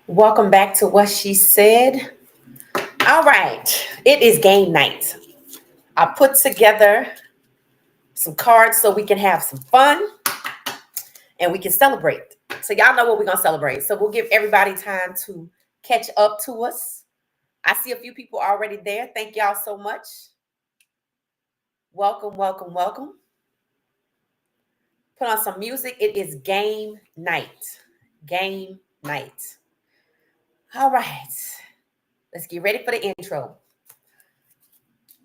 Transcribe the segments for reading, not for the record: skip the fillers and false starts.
Welcome back to What She Said. All right, it is game night. I put together some cards so we can have some fun and we can celebrate. So, y'all know what we're going to celebrate. So, we'll give everybody time to catch up to us. I see a few people already there. Thank y'all so much. Welcome, welcome, welcome. Put on some music. It is game night. Game night. All right, let's get ready for the intro.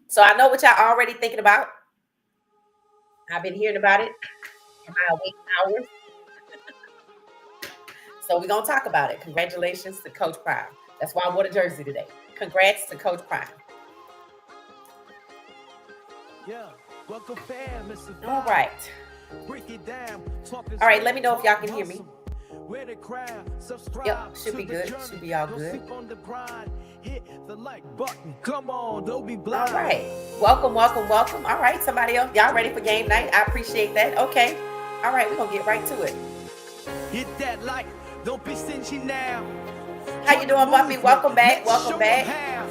So I know what y'all already thinking about. I've been hearing about it in my awake hours. So we're gonna talk about it. Congratulations to Coach Prime. That's why I wore the jersey today. Congrats to Coach Prime. Yeah, welcome fam, All right. Break it down. All right, let me know if y'all can hear me. Where the crowd, subscribe. Yep, should be good. Should be all good. On the grind. Hit the like button. Come on, don't be All blind. right. Welcome, welcome, welcome. All right, somebody else. Y'all ready for game night? I appreciate that. Okay. All right, we're gonna get right to it. Hit that like, don't be stingy now. How you doing, Buffy? Welcome back. Let's show Welcome back. 'em how.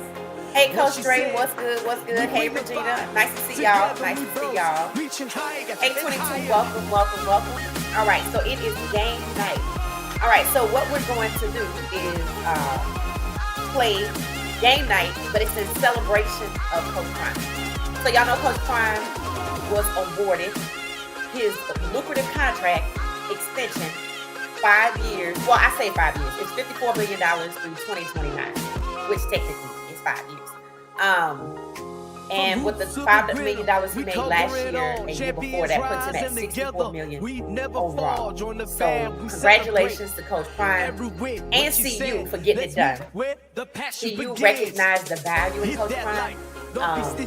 Hey, What Coach she Dre, said. what's good? What's good? We Hey, bring the Regina. vibe. Nice to see y'all. Together Nice we to see rose, y'all. reaching higher Hey, and 22, higher. welcome, welcome, welcome. All right, so it is game night. All right, so what we're going to do is play game night, but it's in celebration of Coach Prime. So y'all know Coach Prime was awarded his lucrative contract extension, 5 years. Well, I say 5 years. It's $54 million through 2029, which technically is 5 years. And with the $5 million he made last year and year before, that puts him at $64 million overall. So congratulations to Coach Prime and CU for getting it done. CU recognized the value in Coach Prime.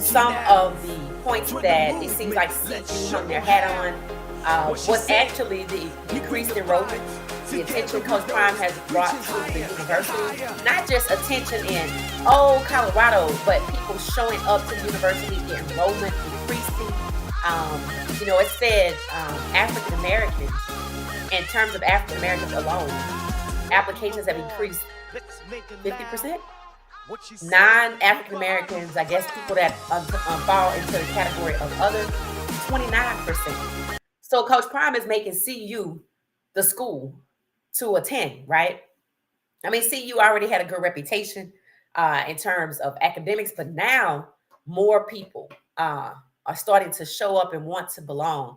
Some of the points that it seems like CU hung their hat on was actually the increased enrollment, the attention Coach Prime has brought to the university. Not just attention in, Colorado, but people showing up to the university, the enrollment increasing. It said African Americans, in terms of African Americans alone, applications have increased 50%. Non-African Americans, I guess people that fall into the category of other, 29%. So Coach Prime is making CU the school to attend, right? I mean, CU already had a good reputation in terms of academics, but now more people are starting to show up and want to belong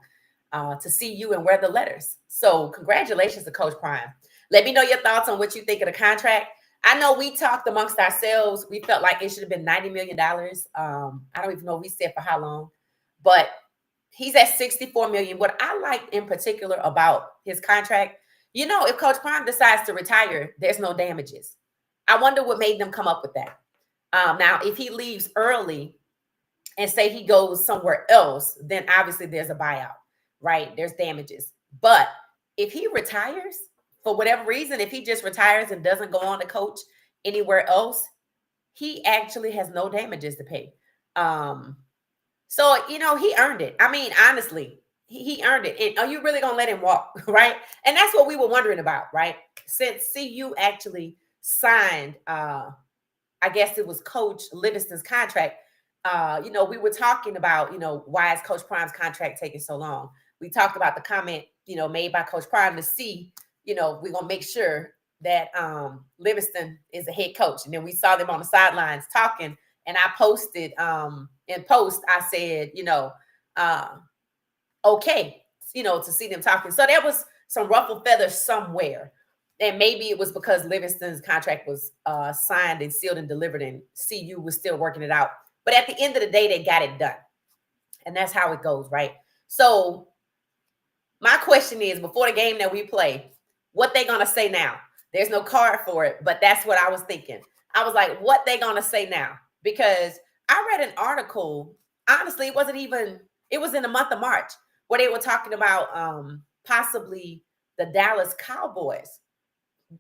to CU and wear the letters. So congratulations to Coach Prime. Let me know your thoughts on what you think of the contract. I know we talked amongst ourselves. We felt like it should have been $90 million. I don't even know what we said for how long, but he's at $64 million. What I like in particular about his contract, if Coach Prime decides to retire, there's no damages. I wonder what made them come up with that. Now, if he leaves early and say he goes somewhere else, then obviously there's a buyout, right? There's damages. But if he retires, for whatever reason, if he just retires and doesn't go on to coach anywhere else, he actually has no damages to pay. So, he earned it. I mean, honestly, he earned it. And are you really going to let him walk, right? And that's what we were wondering about, right? Since CU actually signed, I guess it was Coach Livingston's contract, we were talking about, why is Coach Prime's contract taking so long? We talked about the comment, made by Coach Prime to see, we're going to make sure that Livingston is a head coach. And then we saw them on the sidelines talking. And I posted in post, I said, okay, to see them talking. So there was some ruffled feathers somewhere. And maybe it was because Livingston's contract was signed and sealed and delivered and CU was still working it out. But at the end of the day, they got it done. And that's how it goes, right? So my question is, before the game that we play, what they going to say now? There's no card for it, but that's what I was thinking. I was like, what they going to say now? Because I read an article, honestly, it was in the month of March, where they were talking about possibly the Dallas Cowboys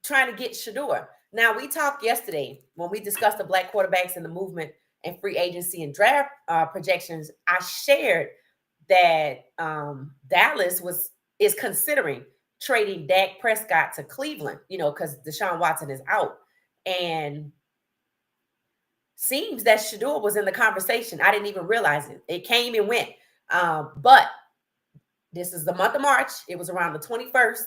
trying to get Shedeur. Now, we talked yesterday when we discussed the black quarterbacks and the movement and free agency and draft projections. I shared that Dallas was is considering trading Dak Prescott to Cleveland, because Deshaun Watson is out. And seems that Shedeur was in the conversation. I didn't even realize it. It came and went. But this is the month of March. It was around the 21st,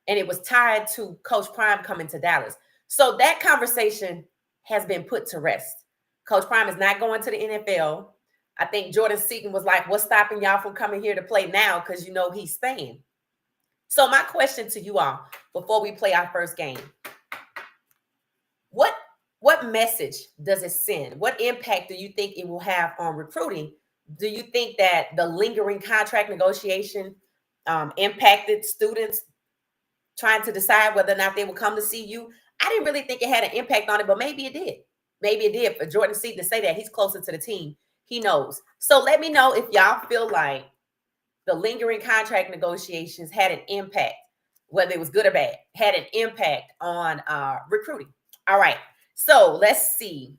and it was tied to Coach Prime coming to Dallas. So that conversation has been put to rest. Coach Prime is not going to the NFL. I think Jordan Seaton was like, what's stopping y'all from coming here to play now? Because he's staying. So my question to you all before we play our first game, what message does it send? What impact do you think it will have on recruiting? Do you think that the lingering contract negotiation impacted students trying to decide whether or not they will come to CU? I didn't really think it had an impact on it, but maybe it did. Maybe it did for Jordan Seaton to say that. He's closer to the team. He knows. So let me know if y'all feel like the lingering contract negotiations had an impact, whether it was good or bad, had an impact on recruiting. All right. So let's see.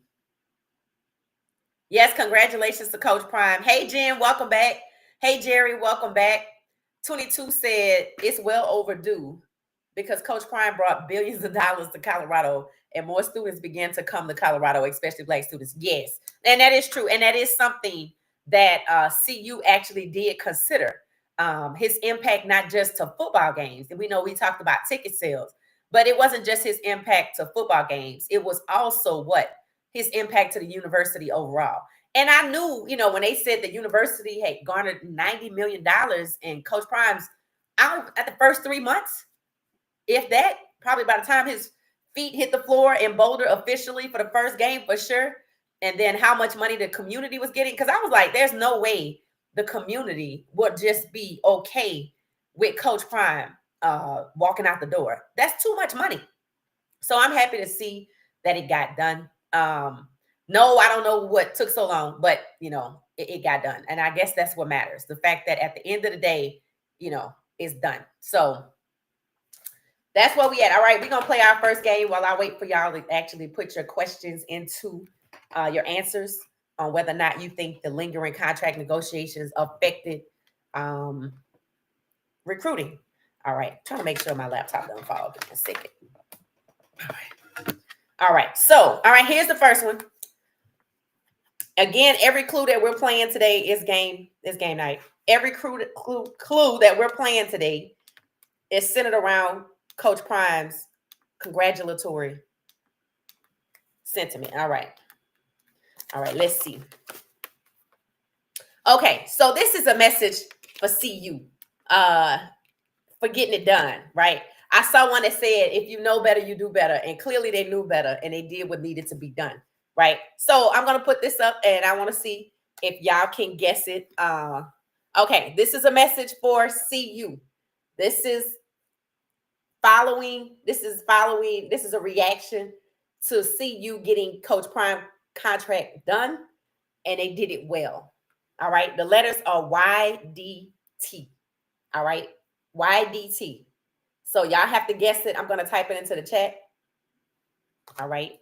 Yes, congratulations to Coach Prime. Hey, Jen, welcome back. Hey, Jerry, welcome back. 22 said it's well overdue because Coach Prime brought billions of dollars to Colorado and more students began to come to Colorado, especially Black students. Yes, and that is true. And that is something that CU actually did consider. His impact, not just to football games. And we know we talked about ticket sales, but it wasn't just his impact to football games. It was also his impact to the university overall. And I knew, when they said the university had garnered $90 million in Coach Prime's out at the first 3 months, if that, probably by the time his feet hit the floor in Boulder officially for the first game for sure, and then how much money the community was getting. Because I was like, there's no way the community would just be okay with Coach Prime walking out the door. That's too much money. So I'm happy to see that it got done. No, I don't know what took so long, but it got done. And I guess that's what matters. The fact that at the end of the day, it's done. So that's where we at. All right, we're going to play our first game while I wait for y'all to actually put your questions into your answers on whether or not you think the lingering contract negotiations affected recruiting. All right, trying to make sure my laptop doesn't fall. Give me a second. All right. So, here's the first one. Again, every clue that we're playing today is game night. Every clue that we're playing today is centered around Coach Prime's congratulatory sentiment. All right, let's see. Okay, so this is a message for CU for getting it done, right? I saw one that said, if you know better, you do better. And clearly they knew better and they did what needed to be done, right? So I'm going to put this up and I want to see if y'all can guess it. Okay, this is a message for CU. This is a reaction to CU getting Coach Prime contract done, and they did it well. All right, the letters are YDT. All right, YDT. So y'all have to guess it. I'm going to type it into the chat. All right.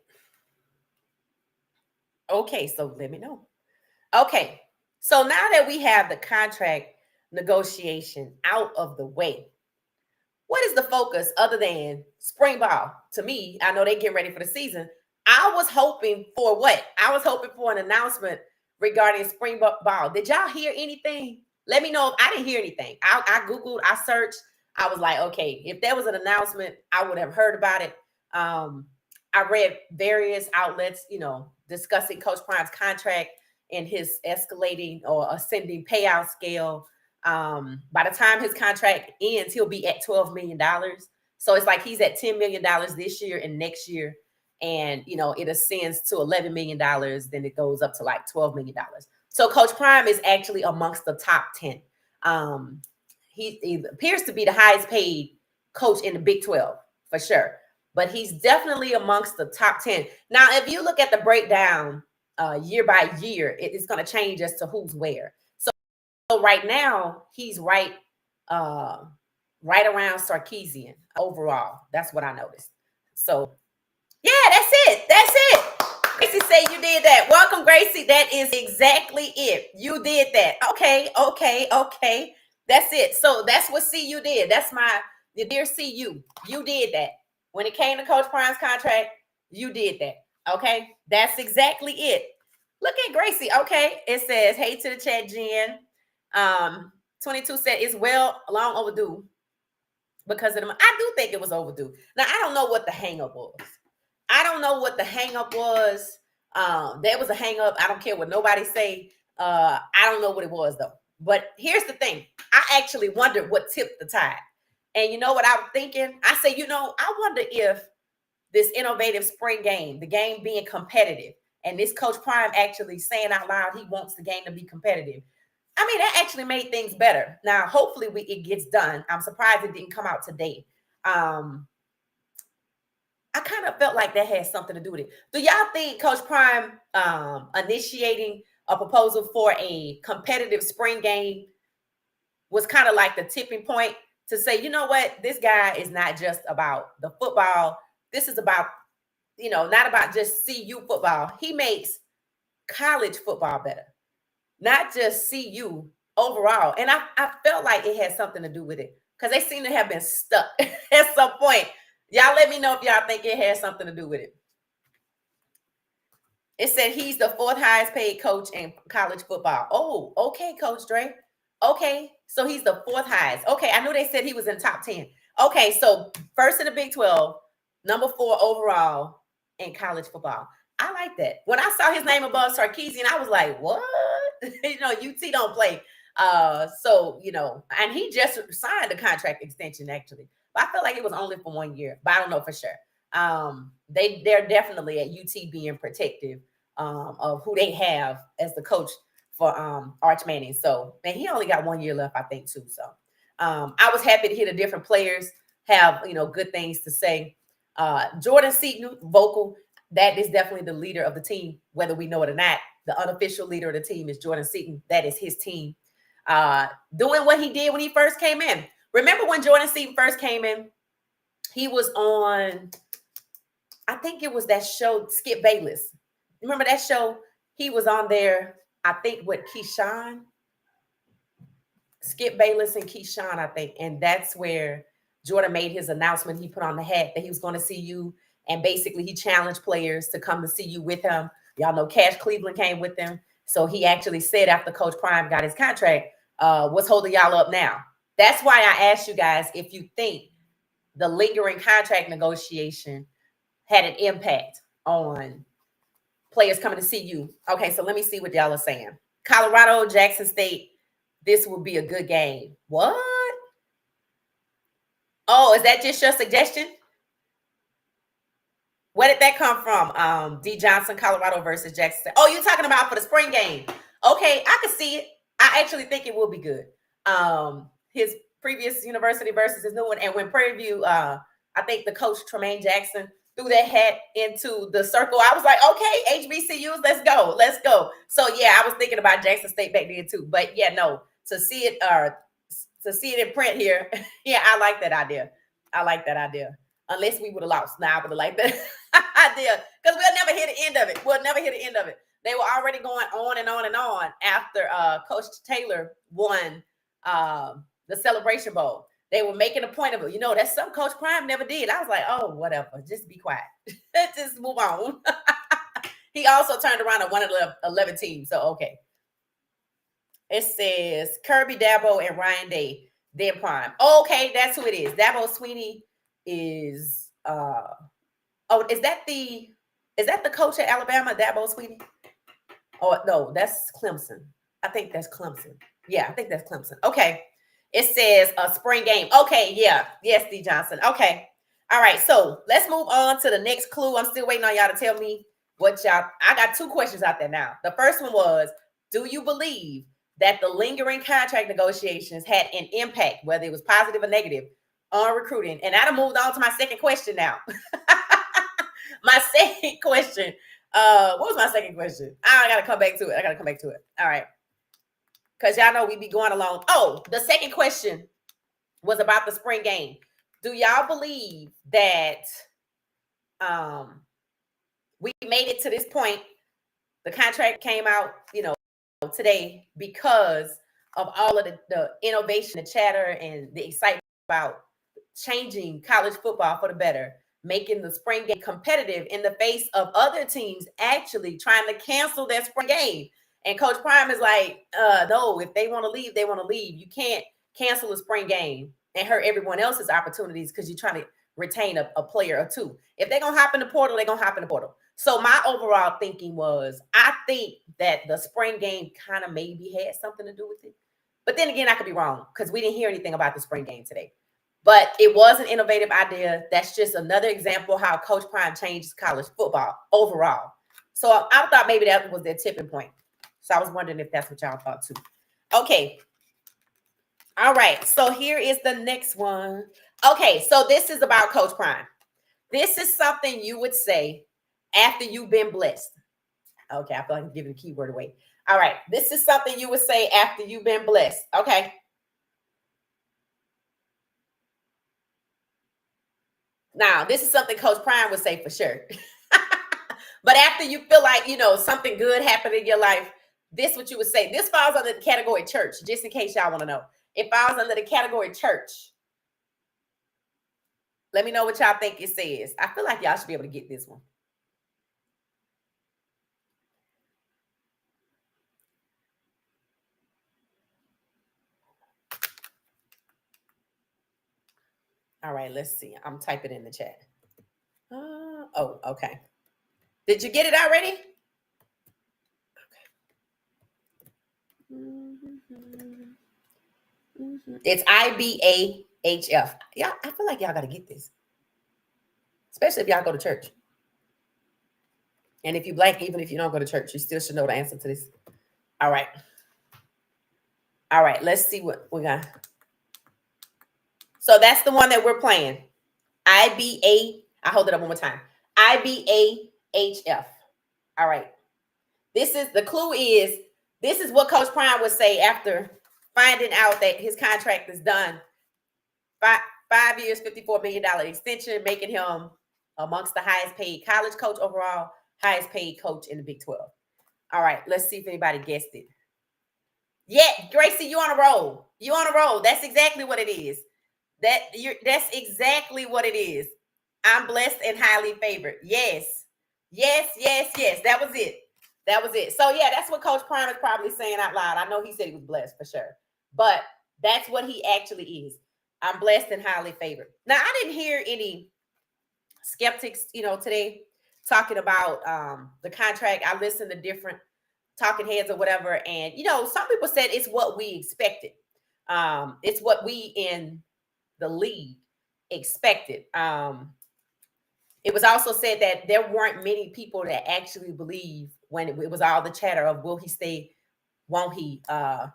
Okay, so let me know. Okay, so now that we have the contract negotiation out of the way, what is the focus other than spring ball? To me, I know they get ready for the season. I was hoping for what? I was hoping for an announcement regarding spring ball. Did y'all hear anything? Let me know if I didn't hear anything. I Googled, I searched. I was like, okay, if there was an announcement, I would have heard about it. I read various outlets, discussing Coach Prime's contract and his escalating or ascending payout scale. By the time his contract ends, he'll be at $12 million. So it's like he's at $10 million this year and next year. And, it ascends to $11 million. Then it goes up to like $12 million. So Coach Prime is actually amongst the top 10. He appears to be the highest paid coach in the Big 12 for sure, but he's definitely amongst the top 10. Now, if you look at the breakdown year by year, it's going to change as to who's where. So right now, he's right around Sarkisian overall. That's what I noticed. So, yeah, that's it. Gracie said you did that. Welcome, Gracie. That is exactly it. You did that. Okay. That's it. So that's what CU did. That's the dear CU. You did that. When it came to Coach Prime's contract, you did that. Okay. That's exactly it. Look at Gracie. Okay. It says, hey to the chat, Jen. 22 said it's long overdue because of them. I do think it was overdue. Now, I don't know what the hang up was. There was a hang up. I don't care what nobody say. I don't know what it was though. But here's the thing. I actually wondered what tipped the tide. And you know what I was thinking? I say, I wonder if this innovative spring game, the game being competitive, and this Coach Prime actually saying out loud he wants the game to be competitive. I mean, that actually made things better. Now, hopefully it gets done. I'm surprised it didn't come out today. I kind of felt like that had something to do with it. Do y'all think Coach Prime initiating a proposal for a competitive spring game was kind of like the tipping point to say, you know what, this guy is not just about the football. This is about, not about just CU football. He makes college football better, not just CU overall. And I felt like it had something to do with it because they seem to have been stuck at some point. Y'all let me know if y'all think it has something to do with it. It said he's the 4th highest paid coach in college football. Oh, okay, Coach Dre. Okay, so he's the 4th highest. Okay, I knew they said he was in top 10. Okay, so first in the Big 12, number 4 overall in college football. I like that. When I saw his name above Sarkisian, I was like, what? UT don't play. And he just signed a contract extension, actually. But I felt like it was only for 1 year, but I don't know for sure. They're definitely at UT being protective of who they have as the coach for Arch Manning. So, and he only got 1 year left, I think, too. So I was happy to hear the different players have, good things to say. Jordan Seaton, vocal, that is definitely the leader of the team, whether we know it or not. The unofficial leader of the team is Jordan Seaton. That is his team. Doing what he did when he first came in. Remember when Jordan Seaton first came in? He was on, I think it was that show, Skip Bayless. Remember that show? He was on there, I think, with Keyshawn. Skip Bayless and Keyshawn, I think. And that's where Jordan made his announcement. He put on the hat that he was going to CU. And basically, he challenged players to come to CU with him. Y'all know Cash Cleveland came with him. So he actually said after Coach Prime got his contract, what's holding y'all up now? That's why I asked you guys if you think the lingering contract negotiation had an impact on players coming to CU. Okay, so let me see what y'all are saying. Colorado, Jackson State, this will be a good game. What? Oh, is that just your suggestion? Where did that come from? D. Johnson, Colorado versus Jackson State. Oh, you're talking about for the spring game. Okay, I can see it. I actually think it will be good. His previous university versus his new one. And when Prairie View, I think the coach, Tremaine Jackson, threw that hat into the circle, I was like, okay, HBCUs, let's go. Let's go. So, yeah, I was thinking about Jackson State back then, too. But, yeah, no, to see it in print here, yeah, I like that idea. Unless we would have lost. Now I would have liked that idea because we'll never hear the end of it. They were already going on and on and on after Coach Taylor won the Celebration Bowl. They were making a point of it. That's something Coach Prime never did. I was like, oh, whatever. Just be quiet. Just move on. He also turned around and won 11 teams. So, okay. It says Kirby, Dabo, and Ryan Day, then Prime. Okay, that's who it is. Dabo Swinney is is that the coach at Alabama, Dabo Swinney? Oh no, that's Clemson. I think that's Clemson. Yeah, I think that's Clemson. Okay. It says a spring game. Okay, yeah. Yes, D. Johnson. Okay. All right. So let's move on to the next clue. I'm still waiting on y'all to tell me I got 2 questions out there now. The first one was, do you believe that the lingering contract negotiations had an impact, whether it was positive or negative, on recruiting? And I'd have moved on to my second question now. My second question. What was my second question? I got to come back to it. All right. Because y'all know we be going along. Oh, the second question was about the spring game. Do y'all believe that we made it to this point? The contract came out, today because of all of the innovation, the chatter, and the excitement about changing college football for the better, making the spring game competitive in the face of other teams actually trying to cancel their spring game. And Coach Prime is like, no, if they want to leave, they want to leave. You can't cancel a spring game and hurt everyone else's opportunities because you're trying to retain a player or two. If they're going to hop in the portal, they're going to hop in the portal. So my overall thinking was, I think that the spring game kind of maybe had something to do with it. But then again, I could be wrong because we didn't hear anything about the spring game today. But it was an innovative idea. That's just another example how Coach Prime changed college football overall. So I thought maybe that was their tipping point. So I was wondering if that's what y'all thought too. Okay. All right. So here is the next one. Okay. So this is about Coach Prime. This is something you would say after you've been blessed. Okay. I feel like I'm giving the keyword away. All right. This is something you would say after you've been blessed. Okay. Now, this is something Coach Prime would say for sure. But after you feel like, something good happened in your life, this is what you would say. This falls under the category church, just in case y'all want to know. It falls under the category church. Let me know what y'all think it says. I feel like y'all should be able to get this one. All right, let's see. I'm typing in the chat. Oh, okay. Did you get it already? Okay. It's IBAHF. Yeah, I feel like y'all got to get this, especially if y'all go to church. And if you Black, even if you don't go to church, you still should know the answer to this. All right. All right, let's see what we got. So that's the one that we're playing. IBA. I hold it up one more time. IBAHF. All right. The clue is, this is what Coach Prime would say after finding out that his contract is done. 5 years, $54 million extension, making him amongst the highest paid college coach overall, highest paid coach in the Big 12. All right, let's see if anybody guessed it. Yeah, Gracie, you on a roll. You on a roll. That's exactly what it is. That's exactly what it is. I'm blessed and highly favored. Yes. Yes, yes, yes. That was it. That was it. So yeah, that's what Coach Prime is probably saying out loud. I know he said he was blessed for sure, but that's what he actually is. I'm blessed and highly favored. Now, I didn't hear any skeptics, today talking about the contract. I listened to different talking heads or whatever, and some people said it's what we expected. It's what we in the league expected. It was also said that there weren't many people that actually believe when it was all the chatter of will he stay, won't he, that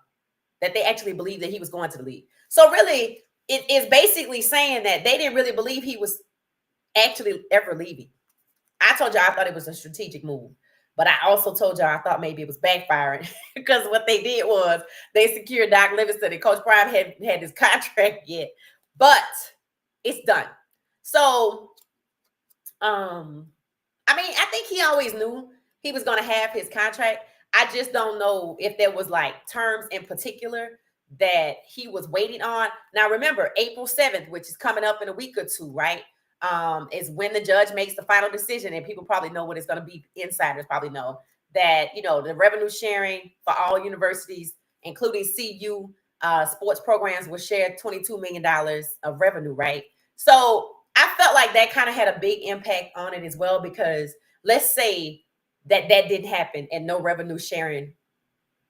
they actually believed that he was going to the league. So really, it is basically saying that they didn't really believe he was actually ever leaving. I told you I thought it was a strategic move, but I also told you I thought maybe it was backfiring because what they did was they secured Doc Livingston, and Coach Prime had his contract yet, but it's done. So, I think he always knew he was going to have his contract. I just don't know if there was like terms in particular that he was waiting on. Now, remember, April 7th, which is coming up in a week or two, right? Is when the judge makes the final decision, and people probably know what it's going to be. Insiders probably know that, the revenue sharing for all universities, including CU sports programs, will share $22 million of revenue, right? So I felt like that kind of had a big impact on it as well, because let's say that didn't happen and no revenue sharing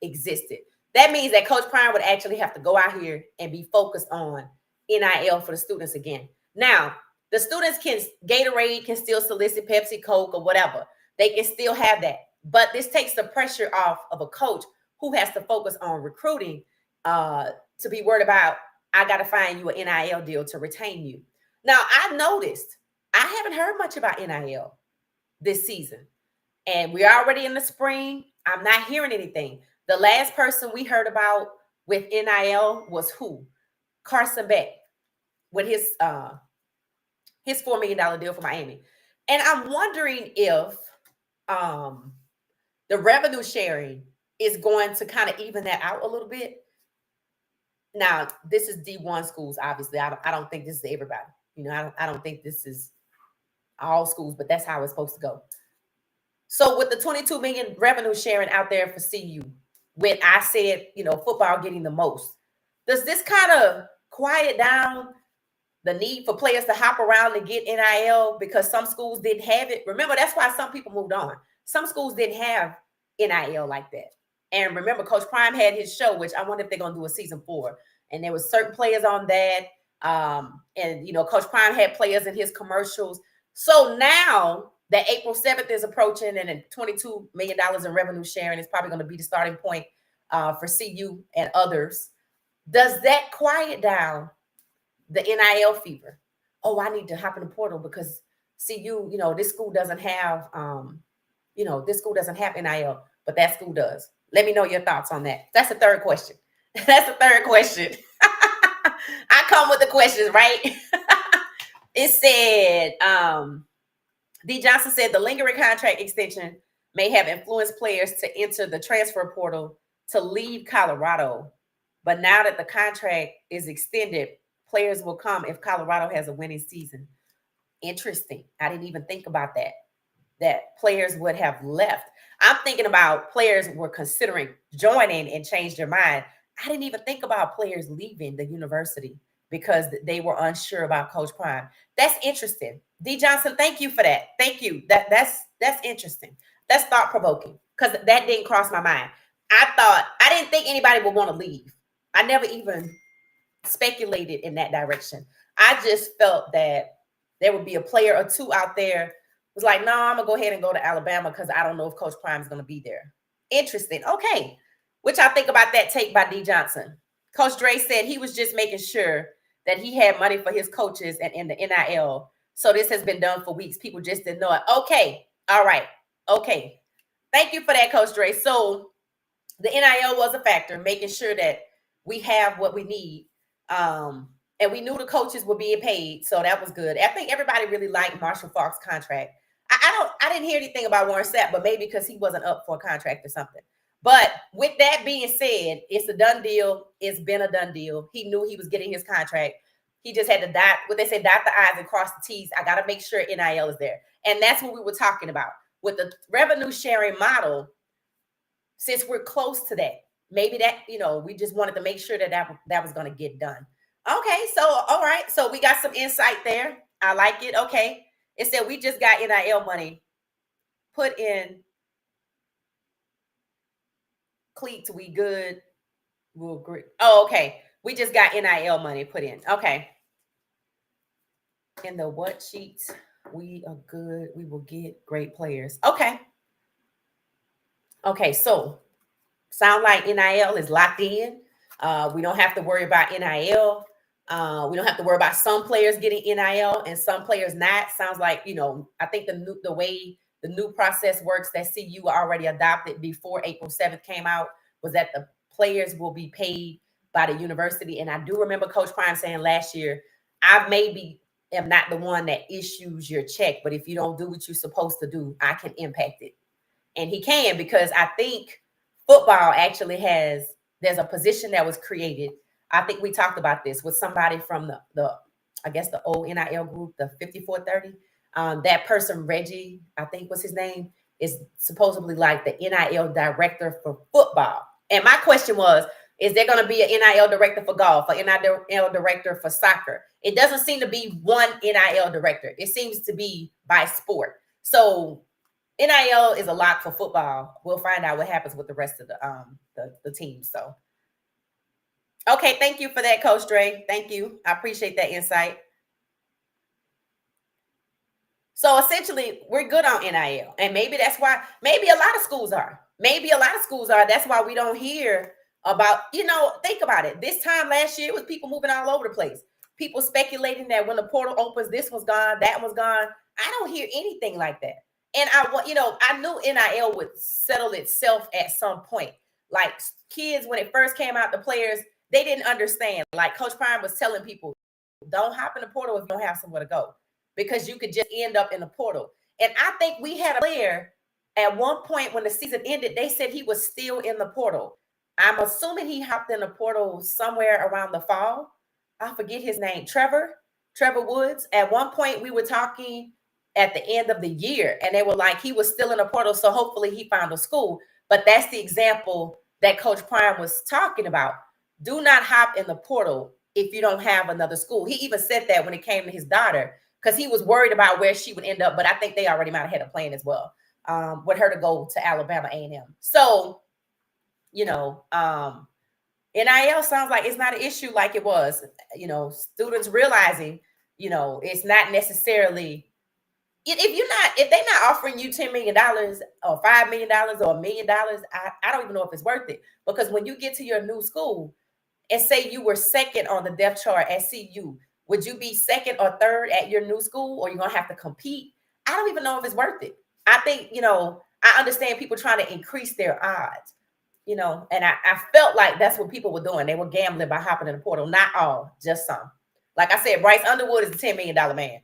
existed. That means that Coach Prime would actually have to go out here and be focused on NIL for the students again. Now, the students Gatorade can still solicit Pepsi, Coke, or whatever. They can still have that. But this takes the pressure off of a coach who has to focus on recruiting to be worried about, I got to find you an NIL deal to retain you. Now, I've noticed I haven't heard much about NIL this season. And we're already in the spring. I'm not hearing anything. The last person we heard about with NIL was who? Carson Beck with his $4 million deal for Miami. And I'm wondering if the revenue sharing is going to kind of even that out a little bit. Now, this is D1 schools, obviously. I don't think this is everybody. You know, I don't think this is all schools, but that's how it's supposed to go. So with the 22 million revenue sharing out there for CU, when I said, you know, football getting the most, does this kind of quiet down the need for players to hop around to get NIL because some schools didn't have it? Remember, that's why some people moved on. Some schools didn't have NIL like that. And remember, Coach Prime had his show, which I wonder if they're going to do a season 4. And there was certain players on that. And, you know, Coach Prime had players in his commercials. So now that April 7th is approaching and then $22 million in revenue sharing is probably going to be the starting point for CU and others. Does that quiet down the NIL fever? Oh, I need to hop in the portal because CU, you know, this school doesn't have, this school doesn't have NIL, but that school does. Let me know your thoughts on that. That's the third question. That's the third question. I come with the questions, right? It said, D. Johnson said the lingering contract extension may have influenced players to enter the transfer portal to leave Colorado. But now that the contract is extended, players will come if Colorado has a winning season. Interesting. I didn't even think about that players would have left. I'm thinking about players were considering joining and changed their mind. I didn't even think about players leaving the university because they were unsure about Coach Prime. That's interesting. D. Johnson, thank you for that. Thank you. That's interesting. That's thought-provoking because that didn't cross my mind. I didn't think anybody would want to leave. I never even speculated in that direction. I just felt that there would be a player or two out there was like, no, I'm going to go ahead and go to Alabama because I don't know if Coach Prime is going to be there. Interesting. Okay. Which I think about that take by D. Johnson. Coach Dre said he was just making sure that he had money for his coaches and in the NIL. So this has been done for weeks. People just didn't know it. Okay. All right. Okay. Thank you for that, Coach Dre. So the NIL was a factor, making sure that we have what we need. And we knew the coaches were being paid. So that was good. I think everybody really liked Marshall Faulk's contract. I didn't hear anything about Warren Sapp, but maybe because he wasn't up for a contract or something. But with that being said, it's a done deal. It's been a done deal. He knew he was getting his contract. He just had to dot the I's and cross the T's. I got to make sure NIL is there. And that's what we were talking about. With the revenue sharing model, since we're close to that, maybe that, we just wanted to make sure that was going to get done. Okay, so, all right. So we got some insight there. I like it. Okay. It said we just got NIL money put in cleats. We good. We'll agree. Oh, okay. We just got NIL money put in. Okay. In the what sheets? We are good. We will get great players. Okay. Okay. So sound like NIL is locked in. We don't have to worry about NIL. We don't have to worry about some players getting NIL and some players not. Sounds like, I think the way the new process works that CU already adopted before April 7th came out was that the players will be paid by the university. And I do remember Coach Prime saying last year, I maybe am not the one that issues your check, but if you don't do what you're supposed to do, I can impact it. And he can, because I think football actually there's a position that was created. I think we talked about this with somebody from the old NIL group, the 5430. That person, Reggie, I think was his name, is supposedly like the NIL director for football. And my question was, is there going to be an NIL director for golf, an NIL director for soccer? It doesn't seem to be one NIL director. It seems to be by sport. So NIL is a lock for football. We'll find out what happens with the rest of the team. So, okay, thank you for that, Coach Dre. Thank you. I appreciate that insight. So essentially, we're good on NIL. And maybe that's why, maybe a lot of schools are. That's why we don't hear about, think about it. This time last year, it was people moving all over the place. People speculating that when the portal opens, this was gone, that was gone. I don't hear anything like that. And I knew NIL would settle itself at some point. Like kids, when it first came out, the players, they didn't understand. Like Coach Prime was telling people, don't hop in the portal if you don't have somewhere to go, because you could just end up in the portal. And I think we had a player at one point when the season ended, they said he was still in the portal. I'm assuming he hopped in the portal somewhere around the fall. I forget his name. Trevor Woods. At one point, we were talking at the end of the year, and they were like, he was still in the portal, so hopefully he found a school. But that's the example that Coach Prime was talking about. Do not hop in the portal if you don't have another school. He even said that when it came to his daughter, because he was worried about where she would end up. But I think they already might have had a plan as well, with her to go to Alabama A&M. So, you know, NIL sounds like it's not an issue like it was. You know, students realizing, you know, it's not necessarily, if they're not offering you $10 million or $5 million or $1 million, I don't even know if it's worth it. Because when you get to your new school and say you were second on the depth chart at CU, would you be second or third at your new school, or you're going to have to compete? I don't even know if it's worth it. I think, you know, I understand people trying to increase their odds, you know, and I felt like that's what people were doing. They were gambling by hopping in the portal. Not all, just some. Like I said, Bryce Underwood is a $10 million man.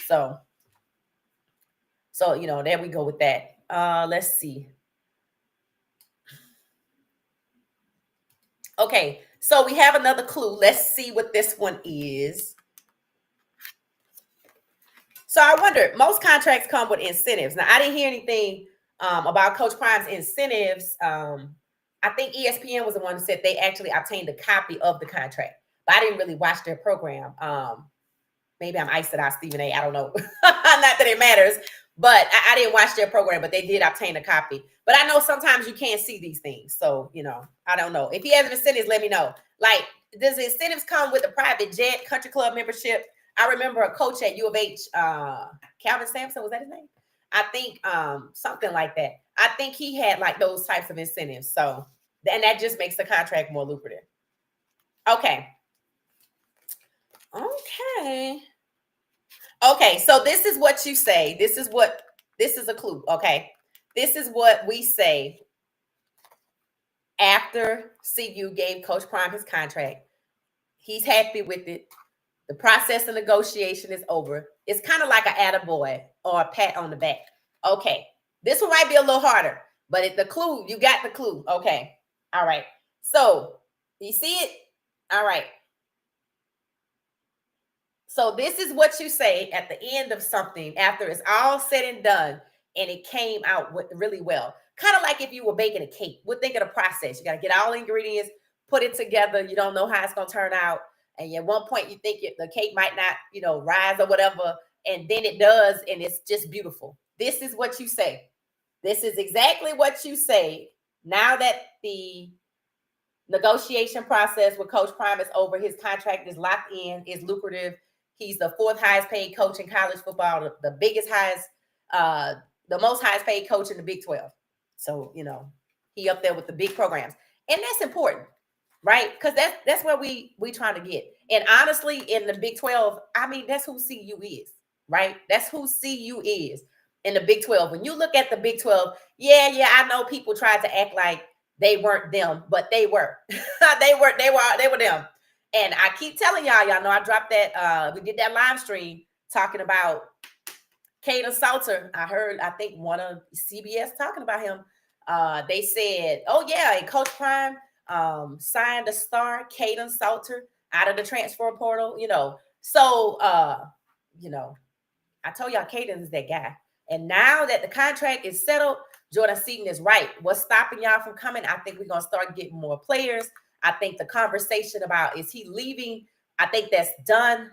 So, you know, there we go with that. Let's see. Okay, so we have another clue. Let's see what this one is. So I wonder, most contracts come with incentives. Now, I didn't hear anything about Coach Prime's incentives. I think ESPN was the one who said they actually obtained a copy of the contract, but I didn't really watch their program. Maybe I'm iced out Stephen A. I don't know. Not that it matters, but I didn't watch their program, but they did obtain a copy. But I know sometimes you can't see these things. So, you know, I don't know. If he has incentives, let me know. Like, does the incentives come with a private jet, country club membership? I remember a coach at U of H, Calvin Sampson, was that his name? I think something like that. I think he had like those types of incentives. So, and that just makes the contract more lucrative. Okay. Okay, so this is what you say. This is a clue. Okay. This is what we say after CU gave Coach Prime his contract. He's happy with it. The process of negotiation is over. It's kind of like an attaboy or a pat on the back. Okay. This one might be a little harder, but the clue, you got the clue. Okay. All right. So you see it? All right. So this is what you say at the end of something after it's all said and done and it came out really well. Kind of like if you were baking a cake. We're thinking of process. You got to get all the ingredients, put it together. You don't know how it's going to turn out. And at one point you think the cake might not, you know, rise or whatever. And then it does. And it's just beautiful. This is what you say. This is exactly what you say. Now that the negotiation process with Coach Prime is over, his contract is locked in, is lucrative. He's the fourth highest paid coach in college football, the most highest paid coach in the Big 12. So, you know, he up there with the big programs. And that's important, right? Because that's where we trying to get. And honestly, in the Big 12, I mean, that's who CU is, right? That's who CU is in the Big 12. When you look at the Big 12, yeah, I know people tried to act like they weren't them, but they were. they were them. And I keep telling y'all know I dropped that. We did that live stream talking about Kaidon Salter. I think one of CBS talking about him. They said, oh yeah, and Coach Prime signed a star, Kaidon Salter, out of the transfer portal, you know. So, you know, I told y'all Kaidon is that guy. And now that the contract is settled, Jordan Seaton is right. What's stopping y'all from coming? I think we're going to start getting more players. I think the conversation about is he leaving, I think that's done.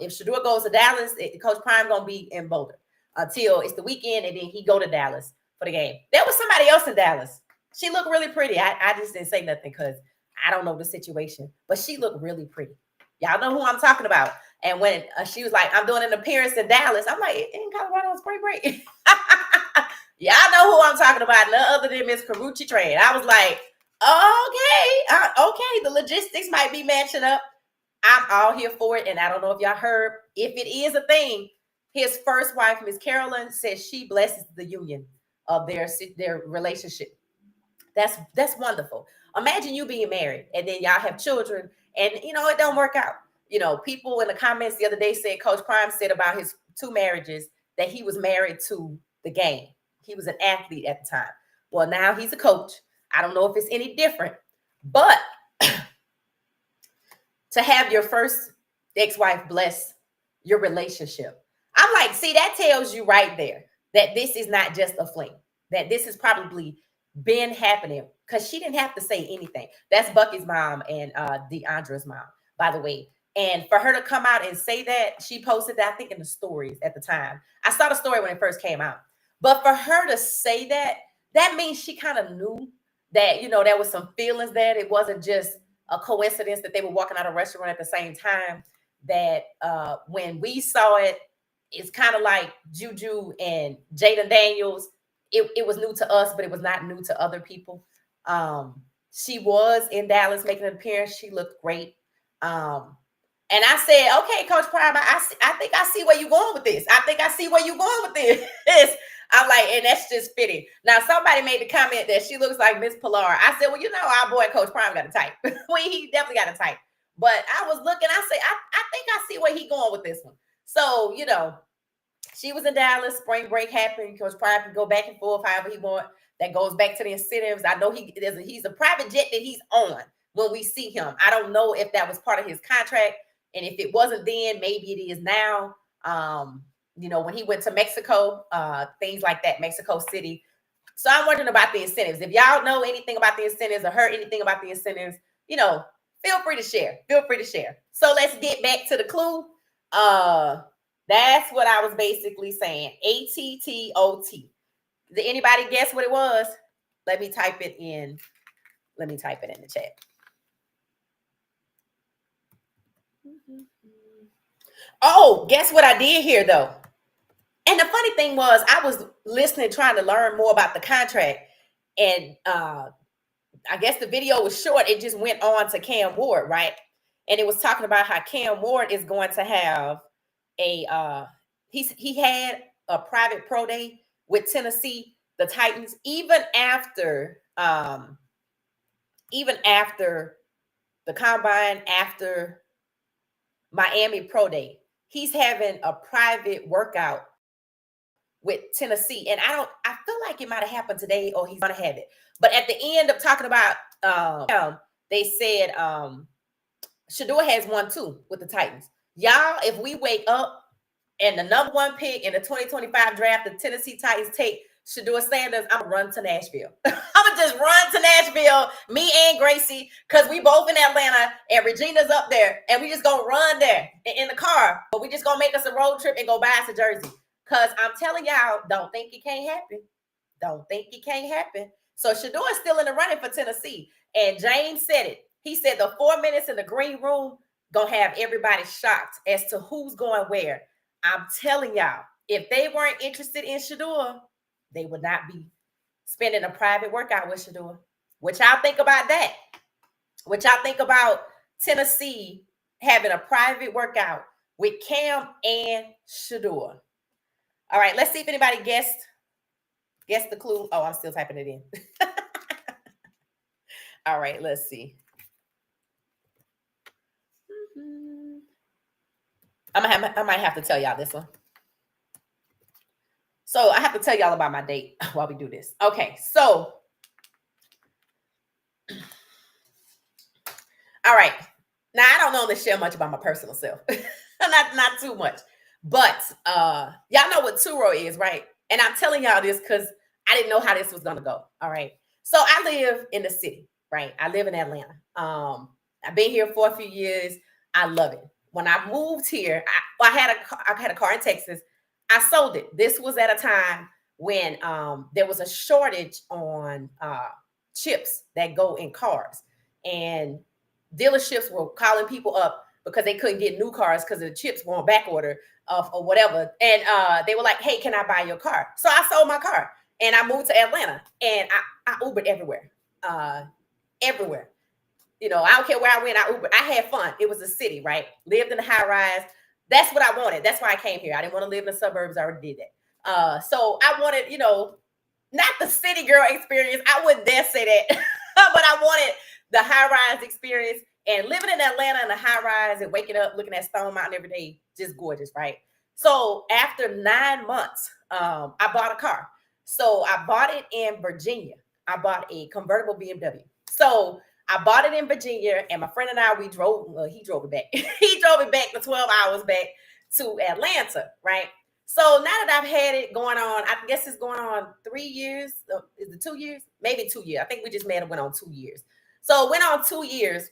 If Shedeur goes to Dallas, Coach Prime going to be in Boulder until it's the weekend, and then he go to Dallas for the game. There was somebody else in Dallas. She looked really pretty. I just didn't say nothing because I don't know the situation, but she looked really pretty. Y'all know who I'm talking about. And when she was like, I'm doing an appearance in Dallas, I'm like, in Colorado on spring break. Y'all know who I'm talking about, none other than Miss Karuchi Tran. I was like, okay, the logistics might be matching up. I'm all here for it. And I don't know if y'all heard, if it is a thing, his first wife, Miss Carolyn, says she blesses the union of their relationship. That's wonderful. Imagine you being married and then y'all have children and, you know, it don't work out. You know, people in the comments the other day said Coach Prime said about his 2 marriages that he was married to the game. He was an athlete at the time. Well, now he's a coach. I don't know if it's any different, But to have your first ex-wife bless your relationship, I'm like, see, that tells you right there that this is not just a fling, that this has probably been happening, because she didn't have to say anything. That's Bucky's mom and Deandra's mom, by the way. And for her to come out and say that, she posted that, I think, in the stories at the time. I saw the story when it first came out. But for her to say that, that means she kind of knew that, you know, there was some feelings there. It wasn't just a coincidence that they were walking out of a restaurant at the same time. That when we saw it, it's kind of like Juju and Jayden Daniels. It was new to us, but it was not new to other people. She was in Dallas making an appearance. She looked great. And I said, okay, Coach Prime, I think I see where you're going with this. I think I see where you're going with this. I'm like, and that's just fitting. Now, somebody made the comment that she looks like Miss Pilar. I said, well, you know, our boy Coach Prime got a type. He definitely got a type. But I was looking, I said, I think I see where he going with this one. So, you know, she was in Dallas, spring break happened. Coach Prime can go back and forth however he want. That goes back to the incentives. I know he's a private jet that he's on when we see him. I don't know if that was part of his contract. And if it wasn't then, maybe it is now. You know, when he went to Mexico, things like that, Mexico City. So I'm wondering about the incentives. If y'all know anything about the incentives or heard anything about the incentives, you know, feel free to share. Feel free to share. So let's get back to the clue. That's what I was basically saying. ATTOT. Did anybody guess what it was? Let me type it in. Let me type it in the chat. Oh, guess what I did here, though? And the funny thing was, I was listening, trying to learn more about the contract. And I guess the video was short. It just went on to Cam Ward, right? And it was talking about how Cam Ward is going to have he had a private pro day with Tennessee, the Titans, even after the combine, after Miami pro day. He's having a private workout with Tennessee. And I feel like it might have happened today, or he's gonna have it. But at the end of talking about they said Shedeur has one too with the Titans. Y'all, if we wake up and the number one pick in the 2025 draft, the Tennessee Titans take Shedeur Sanders, I'm gonna run to Nashville. I'm gonna just run to Nashville, me and Gracie, because we both in Atlanta and Regina's up there, and we just gonna run there in the car. But we just gonna make us a road trip and go buy us a jersey. Because I'm telling y'all, don't think it can't happen. Don't think it can't happen. So Shedeur is still in the running for Tennessee. And James said it. He said the 4 minutes in the green room gonna have everybody shocked as to who's going where. I'm telling y'all, if they weren't interested in Shedeur, they would not be spending a private workout with Shedeur. What y'all think about that? What y'all think about Tennessee having a private workout with Cam and Shedeur? All right, let's see if anybody guessed the clue. Oh, I'm still typing it in. All right, let's see. I might have to tell y'all this one. So I have to tell y'all about my date while we do this. Okay, so all right. Now I don't normally share much about my personal self. not too much. But y'all know what Turo is, right? And I'm telling y'all this because I didn't know how this was gonna go. All right. So I live in the city, right? I live in Atlanta. I've been here for a few years. I love it. When I moved here, I had a car in Texas. I sold it. This was at a time when there was a shortage on chips that go in cars, and dealerships were calling people up because they couldn't get new cars because the chips were on back order or whatever. And they were like, hey, can I buy your car? So I sold my car and I moved to Atlanta, and I Ubered everywhere. Everywhere. You know, I don't care where I went, I Ubered. I had fun. It was a city, right? Lived in a high rise. That's what I wanted. That's why I came here. I didn't want to live in the suburbs. I already did that. So I wanted, you know, not the city girl experience. I wouldn't dare say that, but I wanted the high rise experience. And living in Atlanta in a high rise and waking up looking at Stone Mountain every day, just gorgeous, right? So after 9 months, I bought a car. So I bought it in Virginia. I bought a convertible BMW. So I bought it in Virginia, and my friend and I, we drove. Well, he drove it back. He drove it back the 12 hours back to Atlanta, right? So now that I've had it going on, I guess it's going on 3 years. Is it 2 years? Maybe 2 years. I think we just made it went on 2 years. So it went on 2 years,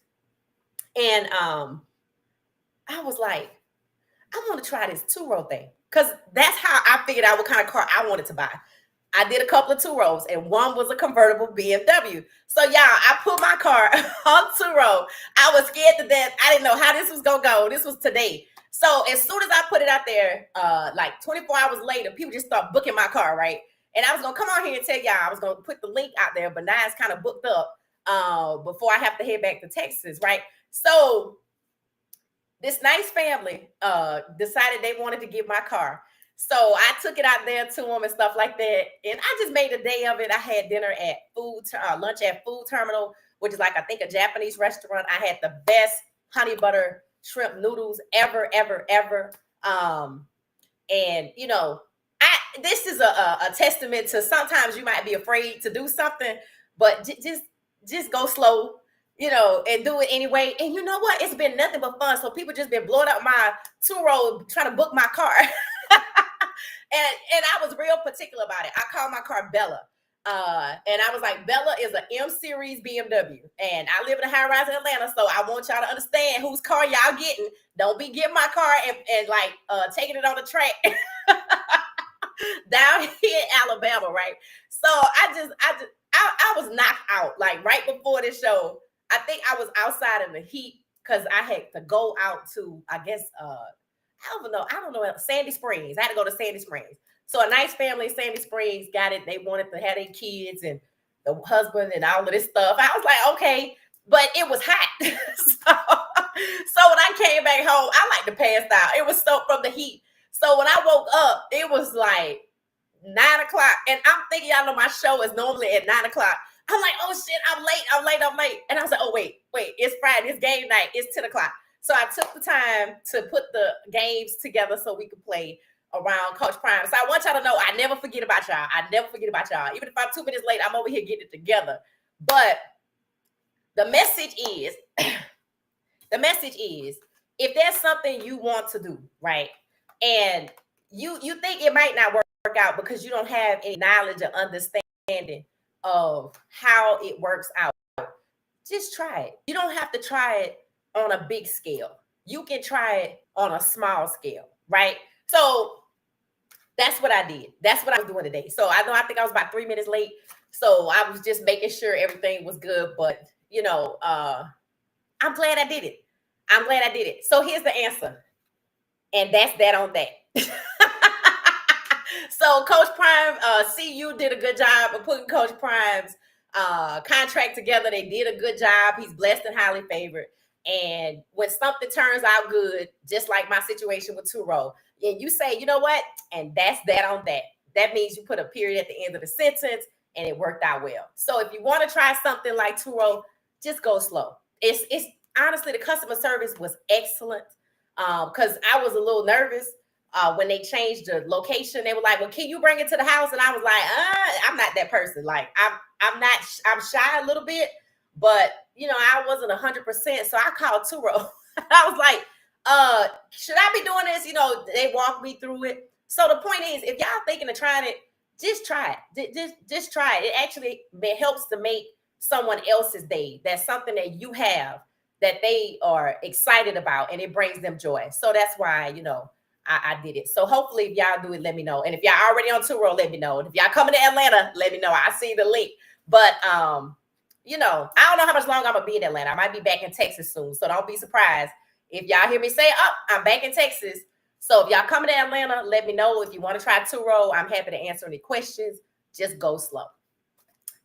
and I was like, I want to try this two-row thing because that's how I figured out what kind of car I wanted to buy. I did a couple of two-rows, and one was a convertible BMW. So, y'all, I put my car on two-row. I was scared to death. I didn't know how this was going to go. This was today. So, as soon as I put it out there, like 24 hours later, people just start booking my car, right? And I was going to come on here and tell y'all I was going to put the link out there, but now it's kind of booked up before I have to head back to Texas, right? So, this nice family decided they wanted to get my car. So I took it out there to them and stuff like that. And I just made a day of it. I had dinner at lunch at Food Terminal, which is like, I think, a Japanese restaurant. I had the best honey butter shrimp noodles ever. And, you know, this is a testament to sometimes you might be afraid to do something, but just go slow, you know, and do it anyway. And you know what? It's been nothing but fun. So people just been blowing up my two-row trying to book my car. And I was real particular about it. I called my car Bella. And I was like, Bella is an M Series BMW. And I live in a high rise in Atlanta. So I want y'all to understand whose car y'all getting. Don't be getting my car and like taking it on the track down here in Alabama, right? So I was knocked out. Like right before this show, I think I was outside in the heat because I had to go out to, I guess, I don't know, Sandy Springs. I had to go to Sandy Springs. So a nice family in Sandy Springs got it. They wanted to have their kids and the husband and all of this stuff. I was like, okay, but it was hot. so when I came back home, I like to pass out. It was so from the heat. So when I woke up, it was like 9 o'clock. And I'm thinking, y'all know my show is normally at 9 o'clock. I'm like, oh shit, I'm late. And I was like, oh, wait, it's Friday, it's game night, it's 10 o'clock. So I took the time to put the games together so we could play around Coach Prime. So I want y'all to know I never forget about y'all. Even if I'm 2 minutes late, I'm over here getting it together. But the message is, if there's something you want to do, right, and you think it might not work out because you don't have any knowledge or understanding of how it works out, just try it. You don't have to try it on a big scale. You can try it on a small scale, right? So that's what I did. That's what I was doing today. So I think I was about 3 minutes late. So I was just making sure everything was good. But, you know, I'm glad I did it. So here's the answer. And that's that on that. So Coach Prime, CU did a good job of putting Coach Prime's contract together. They did a good job. He's blessed and highly favored. And when something turns out good, just like my situation with two-row, and you say, you know what? And that's that on that. That means you put a period at the end of the sentence and it worked out well. So if you want to try something like two-row, just go slow. It's honestly, the customer service was excellent because I was a little nervous when they changed the location. They were like, well, can you bring it to the house? And I was like, I'm not that person. Like I'm shy a little bit. But, you know, I wasn't 100%. So I called two-row. I was like, should I be doing this? You know, they walked me through it. So the point is, if y'all thinking of trying it, just try it. Just try it. It actually helps to make someone else's day. That's something that you have that they are excited about, and it brings them joy. So that's why, you know, I did it. So hopefully if y'all do it, let me know. And if y'all already on two-row, let me know. And if y'all coming to Atlanta, let me know. I see the link. But, you know, I don't know how much longer I'm going to be in Atlanta. I might be back in Texas soon. So don't be surprised if y'all hear me say, oh, I'm back in Texas. So if y'all coming to Atlanta, let me know. If you want to try two-row, I'm happy to answer any questions. Just go slow.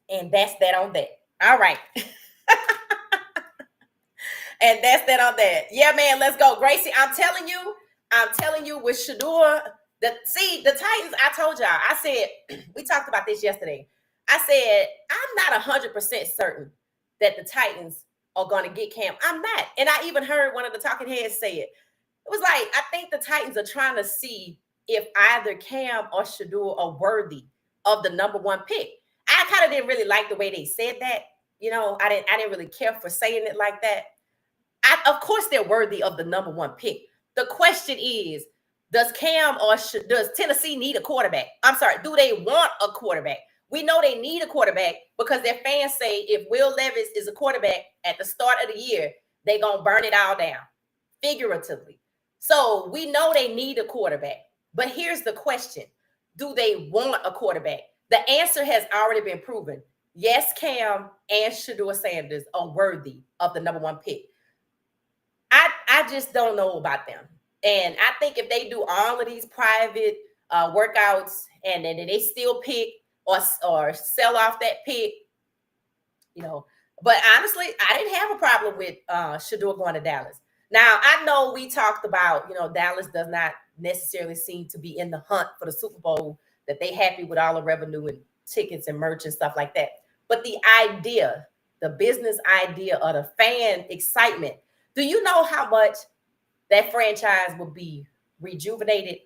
And that's that on that. All right. And that's that on that. Yeah, man, let's go. Gracie, I'm telling you with Shedeur, the Titans, I told y'all, I said, we talked about this yesterday. I said, I'm not 100% certain that the Titans are going to get Cam. I'm not. And I even heard one of the talking heads say it. It was like, I think the Titans are trying to see if either Cam or Shedeur are worthy of the number one pick. I kind of didn't really like the way they said that. I didn't really care for saying it like that. Of course, they're worthy of the number one pick. The question is, does does Tennessee need a quarterback? I'm sorry, do they want a quarterback? We know they need a quarterback because their fans say if Will Levis is a quarterback at the start of the year, they're going to burn it all down, figuratively. So we know they need a quarterback. But here's the question. Do they want a quarterback? The answer has already been proven. Yes, Cam and Shedeur Sanders are worthy of the number one pick. I just don't know about them. And I think if they do all of these private workouts and then they still pick or sell off that pick, but honestly, I didn't have a problem with Shedeur going to Dallas. Now, I know we talked about, Dallas does not necessarily seem to be in the hunt for the Super Bowl, that they happy with all the revenue and tickets and merch and stuff like that. But the idea, the business idea of the fan excitement, do you know how much that franchise would be rejuvenated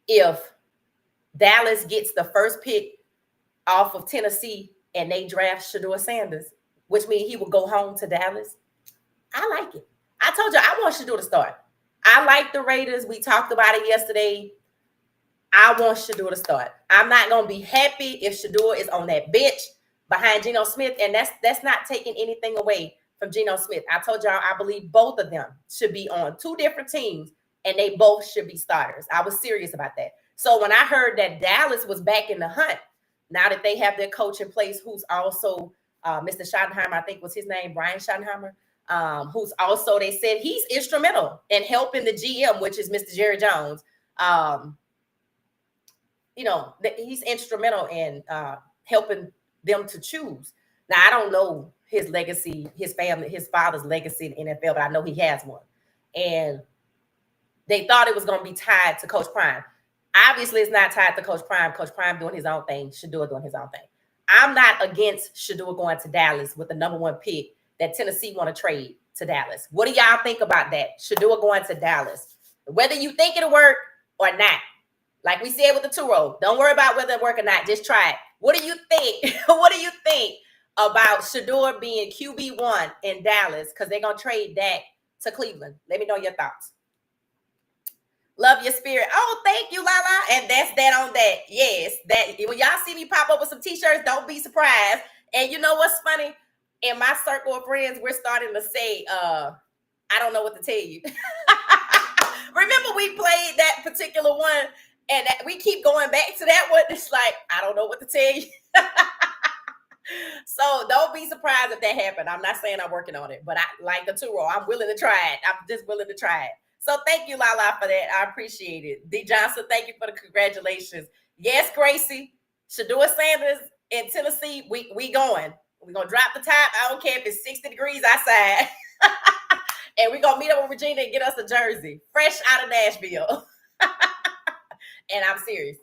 if Dallas gets the first pick off of Tennessee and they draft Shedeur Sanders, which means he will go home to Dallas? I like it. I told you I want Shedeur to start. I like the Raiders. We talked about it yesterday. I want Shedeur to start. I'm not going to be happy if Shedeur is on that bench behind Geno Smith, and that's not taking anything away from Geno Smith. I told y'all I believe both of them should be on two different teams, and they both should be starters. I was serious about that. So when I heard that Dallas was back in the hunt, now that they have their coach in place, who's also Mr. Schottenheimer, I think was his name, Brian Schottenheimer, who's also, they said he's instrumental in helping the GM, which is Mr. Jerry Jones. He's instrumental in helping them to choose. Now, I don't know his legacy, his family, his father's legacy in the NFL, but I know he has one. And they thought it was going to be tied to Coach Prime. Obviously, it's not tied to Coach Prime. Coach Prime doing his own thing, Shedeur doing his own thing. I'm not against Shedeur going to Dallas with the number one pick that Tennessee want to trade to Dallas. What do y'all think about that? Shedeur going to Dallas. Whether you think it'll work or not. Like we said with the two-roll, don't worry about whether it work or not. Just try it. What do you think? What do you think about Shedeur being QB1 in Dallas? Because they're going to trade Dak to Cleveland. Let me know your thoughts. Love your spirit. Oh, thank you, Lala. And that's that on that. Yes, that when y'all see me pop up with some t-shirts, don't be surprised. And you know what's funny? In my circle of friends, we're starting to say, I don't know what to tell you. Remember we played that particular one, and we keep going back to that one. It's like, I don't know what to tell you. So don't be surprised if that happened. I'm not saying I'm working on it, but I like the two-roll. I'm willing to try it. I'm just willing to try it. So thank you, Lala, for that. I appreciate it. D. Johnson, thank you for the congratulations. Yes, Gracie, Shedeur Sanders in Tennessee, we going. We're going to drop the top. I don't care if it's 60 degrees outside. And we're going to meet up with Regina and get us a jersey. Fresh out of Nashville. And I'm serious.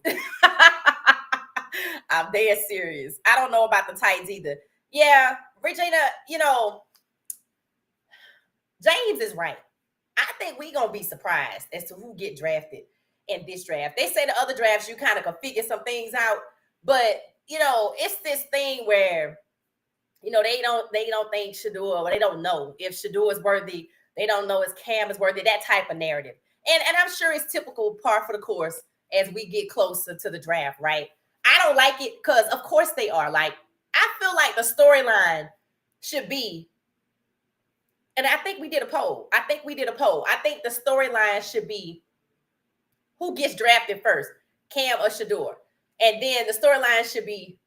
I'm dead serious. I don't know about the Titans either. Yeah, Regina, James is right. I think we're going to be surprised as to who get drafted in this draft. They say the other drafts, you kind of can figure some things out. But, it's this thing where, they don't think Shedeur, or they don't know if Shedeur is worthy. They don't know if Cam is worthy, that type of narrative. And I'm sure it's typical par for the course as we get closer to the draft, right? I don't like it because, of course, they are. Like, I feel like the storyline should be, and I think we did a poll. I think the storyline should be who gets drafted first, Cam or Shedeur. And then the storyline should be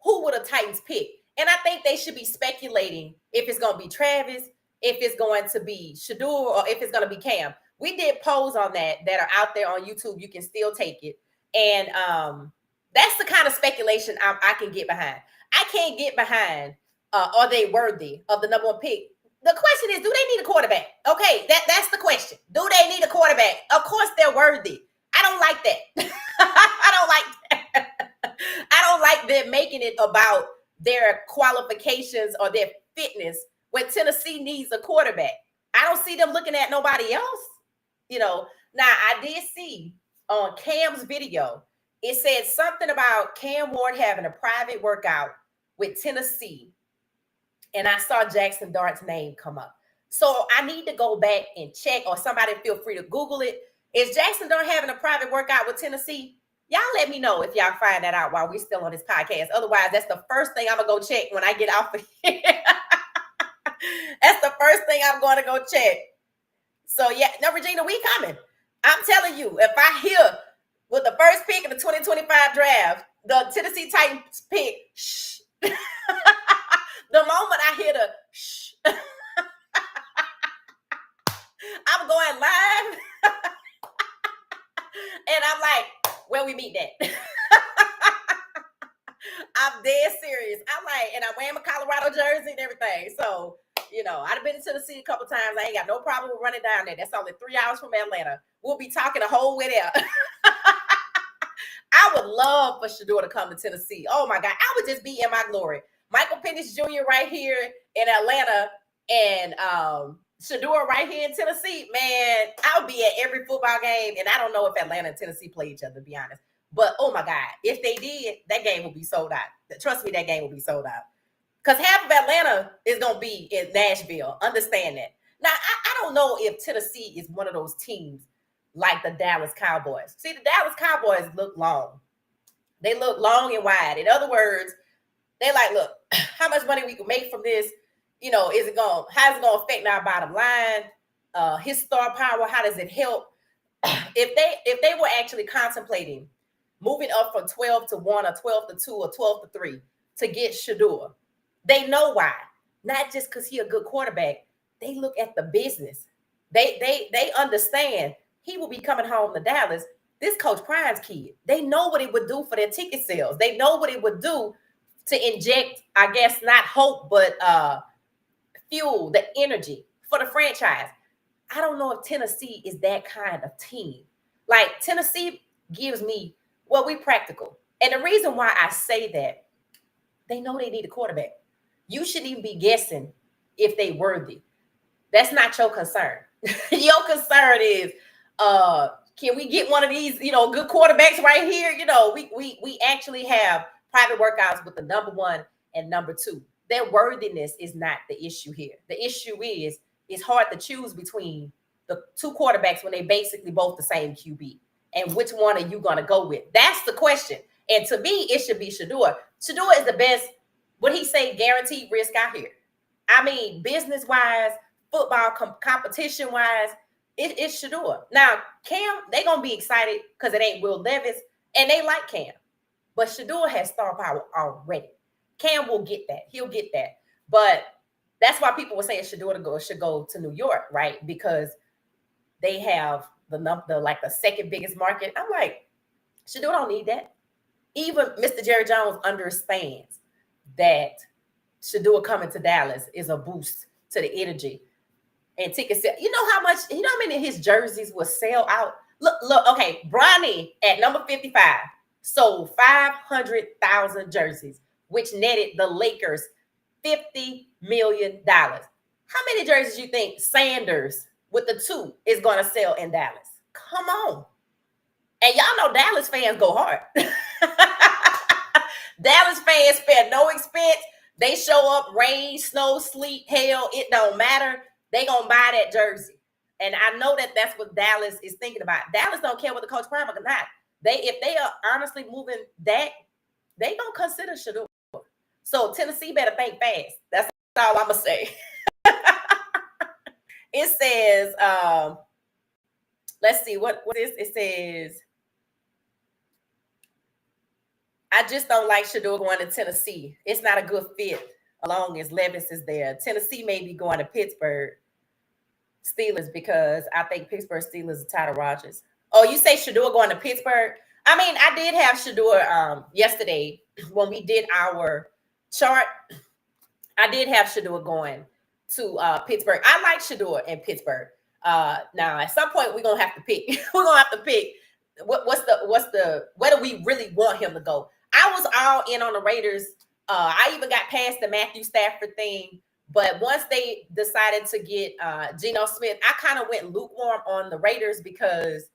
who would the Titans pick? And I think they should be speculating if it's going to be Travis, if it's going to be Shedeur, or if it's going to be Cam. We did polls on that are out there on YouTube. You can still take it. And that's the kind of speculation I can get behind. I can't get behind, are they worthy of the number one pick? The question is, do they need a quarterback? Okay, that's the question. Do they need a quarterback? Of course they're worthy. I don't like that. I don't like that. I don't like them making it about their qualifications or their fitness when Tennessee needs a quarterback. I don't see them looking at nobody else. Now I did see on Cam's video, it said something about Cam Ward having a private workout with Tennessee and I saw Jackson Dart's name come up. So I need to go back and check, or somebody feel free to Google it. Is Jackson Dart having a private workout with Tennessee? Y'all let me know if y'all find that out while we're still on this podcast. Otherwise, that's the first thing I'm going to go check when I get off of here. That's the first thing I'm going to go check. So, yeah. No, Regina, we coming. I'm telling you, if I hear with the first pick in the 2025 draft, the Tennessee Titans pick, shh. The moment I hear the shh, I'm going live. And I'm like, where we meet that? I'm dead serious. I'm like, and I'm wearing my Colorado jersey and everything. So, you know, I've been to Tennessee a couple times. I ain't got no problem with running down there. That's only 3 hours from Atlanta. We'll be talking the whole way there. I would love for Shedeur to come to Tennessee. Oh my God, I would just be in my glory. Michael Penix Jr. right here in Atlanta, and Shedeur right here in Tennessee. Man, I'll be at every football game, and I don't know if Atlanta and Tennessee play each other, to be honest. But oh my God, if they did, that game will be sold out. Trust me, that game will be sold out. Because half of Atlanta is going to be in Nashville. Understand that. Now, I don't know if Tennessee is one of those teams like the Dallas Cowboys. See, the Dallas Cowboys look long. They look long and wide. In other words, they like, look, how much money we can make from this? You know, how's it going to affect our bottom line? His star power, how does it help? If they were actually contemplating moving up from 12 to 1 or 12 to 2 or 12 to 3 to get Shedeur, they know why. Not just because he's a good quarterback. They look at the business. They understand he will be coming home to Dallas. This Coach Prime's kid. They know what it would do for their ticket sales. They know what it would do to inject, I guess, not hope, but fuel, the energy for the franchise. I don't know if Tennessee is that kind of team. Like, Tennessee gives me, well, we practical. And the reason why I say that, they know they need a quarterback. You shouldn't even be guessing if they worthy. That's not your concern. Your concern is, can we get one of these, good quarterbacks right here? We actually have private workouts with the number 1 and number 2. Their worthiness is not the issue here. The issue is it's hard to choose between the 2 quarterbacks when they basically both the same QB. And which one are you going to go with? That's the question. And to me, it should be Shedeur. Shedeur is the best, what he say, guaranteed risk out here. I mean, business-wise, football competition-wise, it's Shedeur. Now, Cam, they're going to be excited because it ain't Will Levis, and they like Cam. But Shedeur has star power already. Cam will get that. He'll get that. But that's why people were saying Shedeur should go to New York, right? Because they have the second biggest market. I'm like, Shedeur don't need that. Even Mr. Jerry Jones understands that Shedeur coming to Dallas is a boost to the energy and ticket sale. You know how many of his jerseys will sell out? Look, okay, Bronny at number 55 sold 500,000 jerseys, which netted the Lakers $50 million. How many jerseys you think Sanders with the 2 is going to sell in Dallas? Come on. And y'all know Dallas fans go hard. Dallas fans spare no expense. They show up, rain, snow, sleet, hail, it don't matter. They going to buy that jersey. And I know that that's what Dallas is thinking about. Dallas don't care what the Coach Prime or not. If they are honestly moving that, they going to consider Shedeur. So Tennessee better think fast. That's all I'm going to say. It says, let's see, what is it? Says, I just don't like Shedeur going to Tennessee. It's not a good fit, as long as Levis is there. Tennessee may be going to Pittsburgh Steelers because I think Pittsburgh Steelers are tired of Rodgers. Oh, you say Shedeur going to Pittsburgh? I mean, I did have Shedeur yesterday when we did our chart. I did have Shedeur going to Pittsburgh. I like Shedeur in Pittsburgh. Now, at some point, we're gonna have to pick. We're gonna have to pick where do we really want him to go? I was all in on the Raiders. I even got past the Matthew Stafford thing, but once they decided to get Geno Smith, I kind of went lukewarm on the Raiders because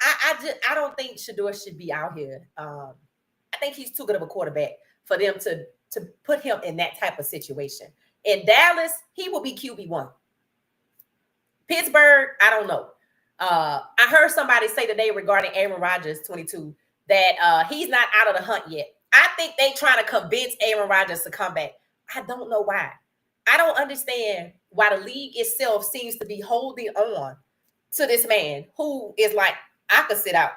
I don't think Shedeur should be out here. I think he's too good of a quarterback for them to put him in that type of situation. In Dallas, he will be QB1. Pittsburgh, I don't know. I heard somebody say today regarding Aaron Rodgers, 22, that he's not out of the hunt yet. I think they trying to convince Aaron Rodgers to come back. I don't know why. I don't understand why the league itself seems to be holding on to this man who is like, I could sit out.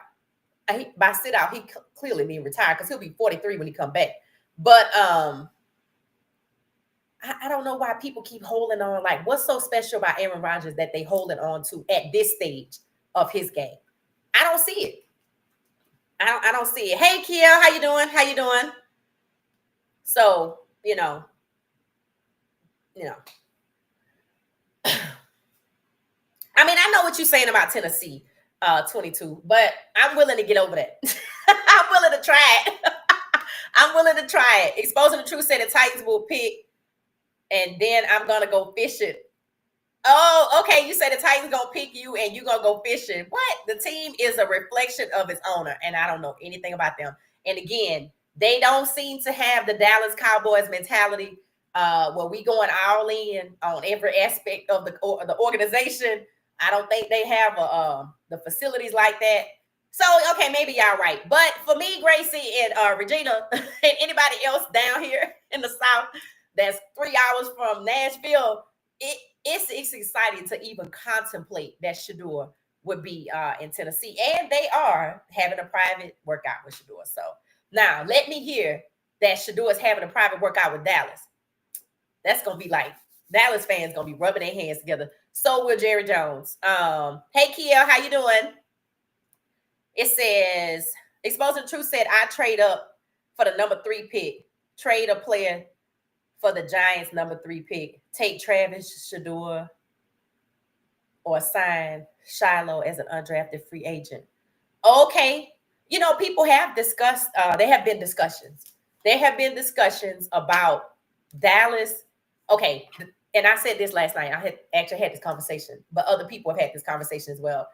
By sit out, he clearly being retired because he'll be 43 when he come back. But I don't know why people keep holding on. Like, what's so special about Aaron Rodgers that they holding on to at this stage of his game? I don't see it. I don't see it. Hey, Kiel, how you doing? How you doing? So, you know. I mean, I know what you're saying about Tennessee, 22, but I'm willing to get over that. I'm willing to try it. I'm willing to try it. Exposing the Truth said the Titans will pick, and then I'm gonna go fishing. Oh, okay. You said the Titans gonna pick you, and you gonna go fishing. What? The team is a reflection of its owner, and I don't know anything about them. And again, they don't seem to have the Dallas Cowboys mentality, where we going all in on every aspect of the organization. I don't think they have the facilities like that. So, okay, maybe y'all right. But for me, Gracie and Regina and anybody else down here in the South that's 3 hours from Nashville, it's exciting to even contemplate that Shedeur would be in Tennessee. And they are having a private workout with Shedeur. So now let me hear that Shedeur is having a private workout with Dallas. That's going to be like, Dallas fans going to be rubbing their hands together. So will Jerry Jones. Hey, Kiel, how you doing? It says, Exposing the Truth said, I trade up for the number 3 pick. Trade a player for the Giants number 3 pick. Take Travis Shedeur or sign Shiloh as an undrafted free agent. Okay. You know, people have discussed, there have been discussions. There have been discussions about Dallas. Okay. And I said this last night. I had actually had this conversation, but other people have had this conversation as well.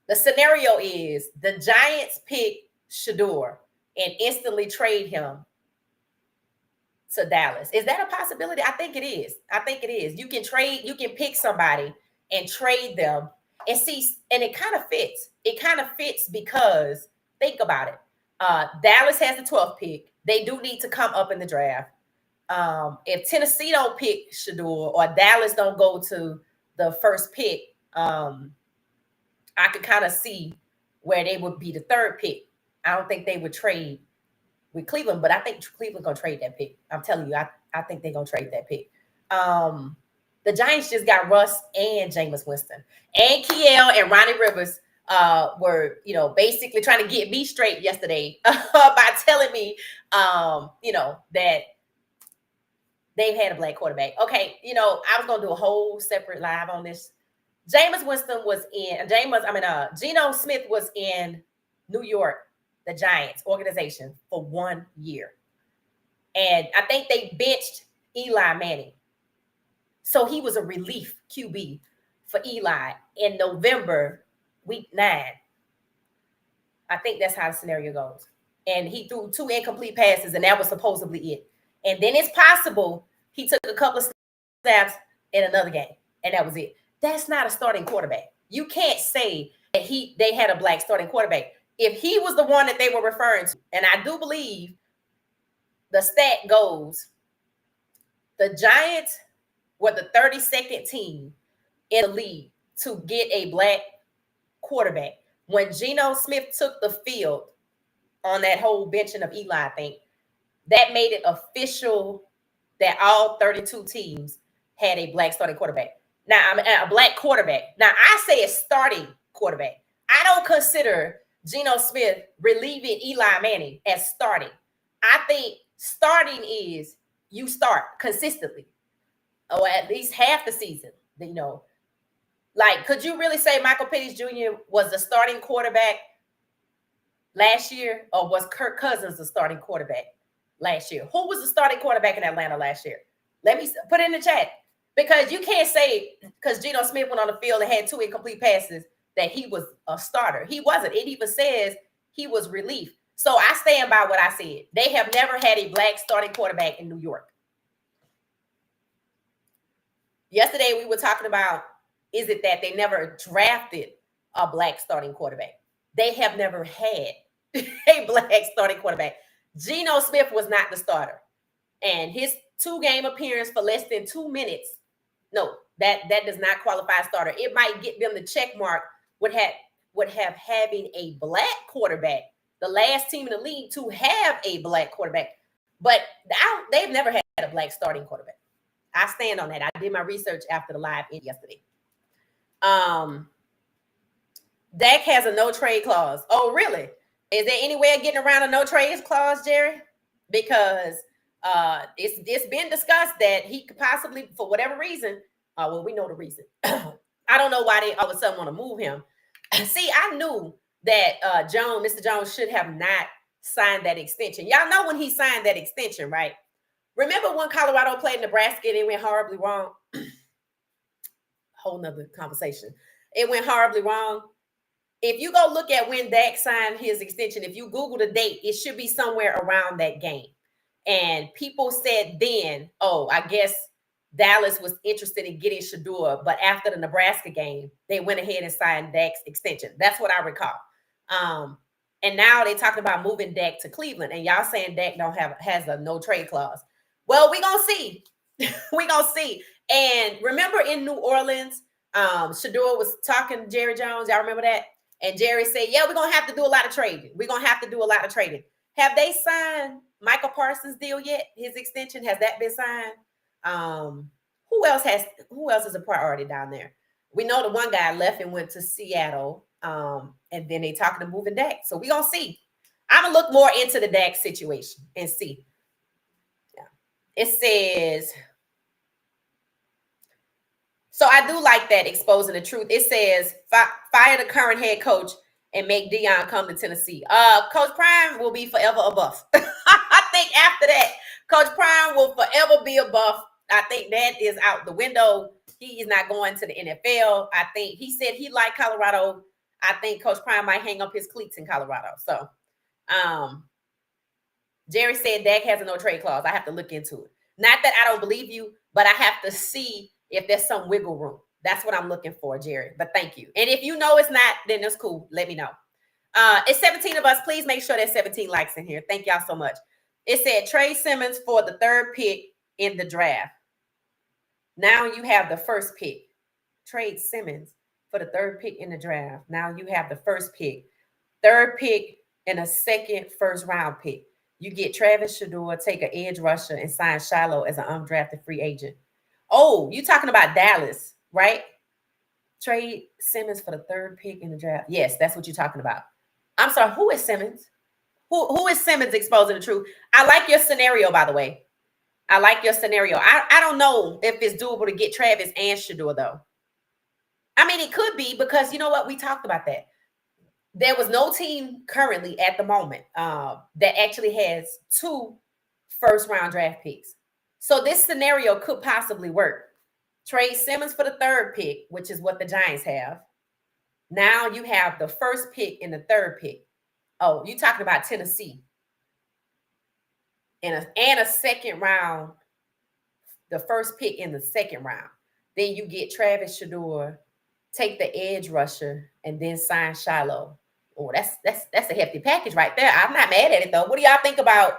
The scenario is the Giants pick Shedeur and instantly trade him to Dallas. Is that a possibility? I think it is. I think it is. You can pick somebody and trade them and see, and it kind of fits. It kind of fits because think about it. Dallas has the 12th pick. They do need to come up in the draft. If Tennessee don't pick Shedeur or Dallas don't go to the first pick, I could kind of see where they would be the 3rd pick. I don't think they would trade with Cleveland, but I think Cleveland gonna trade that pick. I'm telling you, I think they're gonna trade that pick. The Giants just got Russ and Jameis Winston. And Kiel and Ronnie Rivers were, basically trying to get me straight yesterday by telling me, that they've had a black quarterback. Okay, I was gonna do a whole separate live on this. Jameis Winston was in, Geno Smith was in New York, the Giants organization, for 1 year. And I think they benched Eli Manning. So he was a relief QB for Eli in November, week 9. I think that's how the scenario goes. And he threw 2 incomplete passes, and that was supposedly it. And then it's possible he took a couple of snaps in another game, and that was it. That's not a starting quarterback. You can't say that they had a black starting quarterback. If he was the one that they were referring to, and I do believe the stat goes, the Giants were the 32nd team in the league to get a black quarterback. When Geno Smith took the field on that whole benching of Eli, I think, that made it official that all 32 teams had a black starting quarterback. Now, I'm a black quarterback. Now, I say a starting quarterback. I don't consider Geno Smith relieving Eli Manning as starting. I think starting is you start consistently, or at least half the season. Like, could you really say Michael Penix Jr. was the starting quarterback last year, or was Kirk Cousins the starting quarterback last year? Who was the starting quarterback in Atlanta last year? Let me put it in the chat. Because you can't say, because Geno Smith went on the field and had 2 incomplete passes, that he was a starter. He wasn't. It even says he was relief. So I stand by what I said. They have never had a black starting quarterback in New York. Yesterday we were talking about, is it that they never drafted a black starting quarterback? They have never had a black starting quarterback. Geno Smith was not the starter, and his 2-game appearance for less than 2 minutes, no, that does not qualify as starter. It might get them the check mark would have having a black quarterback, the last team in the league to have a black quarterback, but they've never had a black starting quarterback. I stand on that. I did my research after the live yesterday. Dak has a no trade clause. Oh, really? Is there any way of getting around a no trade clause, Jerry? Because it's been discussed that he could possibly, for whatever reason, well, we know the reason. I don't know why they all of a sudden want to move him. See, I knew that Mr. Jones should have not signed that extension. Y'all know when he signed that extension, right? Remember when Colorado played Nebraska and it went horribly wrong? Whole nother conversation. It went horribly wrong. If you go look at when Dak signed his extension, if you Google the date, it should be somewhere around that game. And people said then, oh, I guess Dallas was interested in getting Shedeur, but after the Nebraska game, they went ahead and signed Dak's extension. That's what I recall. And now they're talking about moving Dak to Cleveland, and y'all saying Dak has a no trade clause. Well, we're gonna see. We're gonna see. And remember in New Orleans, Shedeur was talking to Jerry Jones. Y'all remember that? And Jerry said, yeah, we're gonna have to do a lot of trading. We're gonna have to do a lot of trading. Have they signed Michael Parsons' deal yet? His extension, has that been signed? Who else is a priority down there? We know the one guy left and went to Seattle. And then they talking to moving Dak. So we're gonna see. I'm gonna look more into the Dak situation and see. It says, so I do like that, exposing the truth. It says, fire the current head coach and make Deion come to Tennessee. Coach Prime will be forever a Buff. I think after that, Coach Prime will forever be a Buff. I think that is out the window. He is not going to the NFL. I think he said he liked Colorado. I think Coach Prime might hang up his cleats in Colorado. So, Jerry said Dak has a no trade clause. I have to look into it. Not that I don't believe you, but I have to see if there's some wiggle room. That's what I'm looking for, Jerry. But thank you. And if you know it's not, then it's cool. Let me know. It's 17 of us. Please make sure there's 17 likes in here. Thank y'all so much. It said trade Simmons for the 3rd pick in the draft. Now you have the 1st pick. Trade Simmons for the 3rd pick in the draft. Now you have the 1st pick. 3rd pick and a 2nd first-round pick. You get Travis Shedeur, take an edge rusher, and sign Shiloh as an undrafted free agent. Oh, you talking about Dallas, right? Trade Simmons for the 3rd pick in the draft. Yes, that's what you're talking about. I'm sorry, who is Simmons? Who is Simmons exposing the truth? I like your scenario, by the way. I like your scenario. I don't know if it's doable to get Travis and Shedeur, though. I mean, it could be because you know what? We talked about that. There was no team currently at the moment that actually has 2 first-round draft picks. So this scenario could possibly work. Trade Simmons for the 3rd pick, which is what the Giants have. Now you have the 1st pick and the 3rd pick. Oh, you're talking about Tennessee. And a 2nd round, the 1st pick in the 2nd round. Then you get Travis Shedeur, take the edge rusher, and then sign Shiloh. Oh, that's a hefty package right there. I'm not mad at it though. What do y'all think about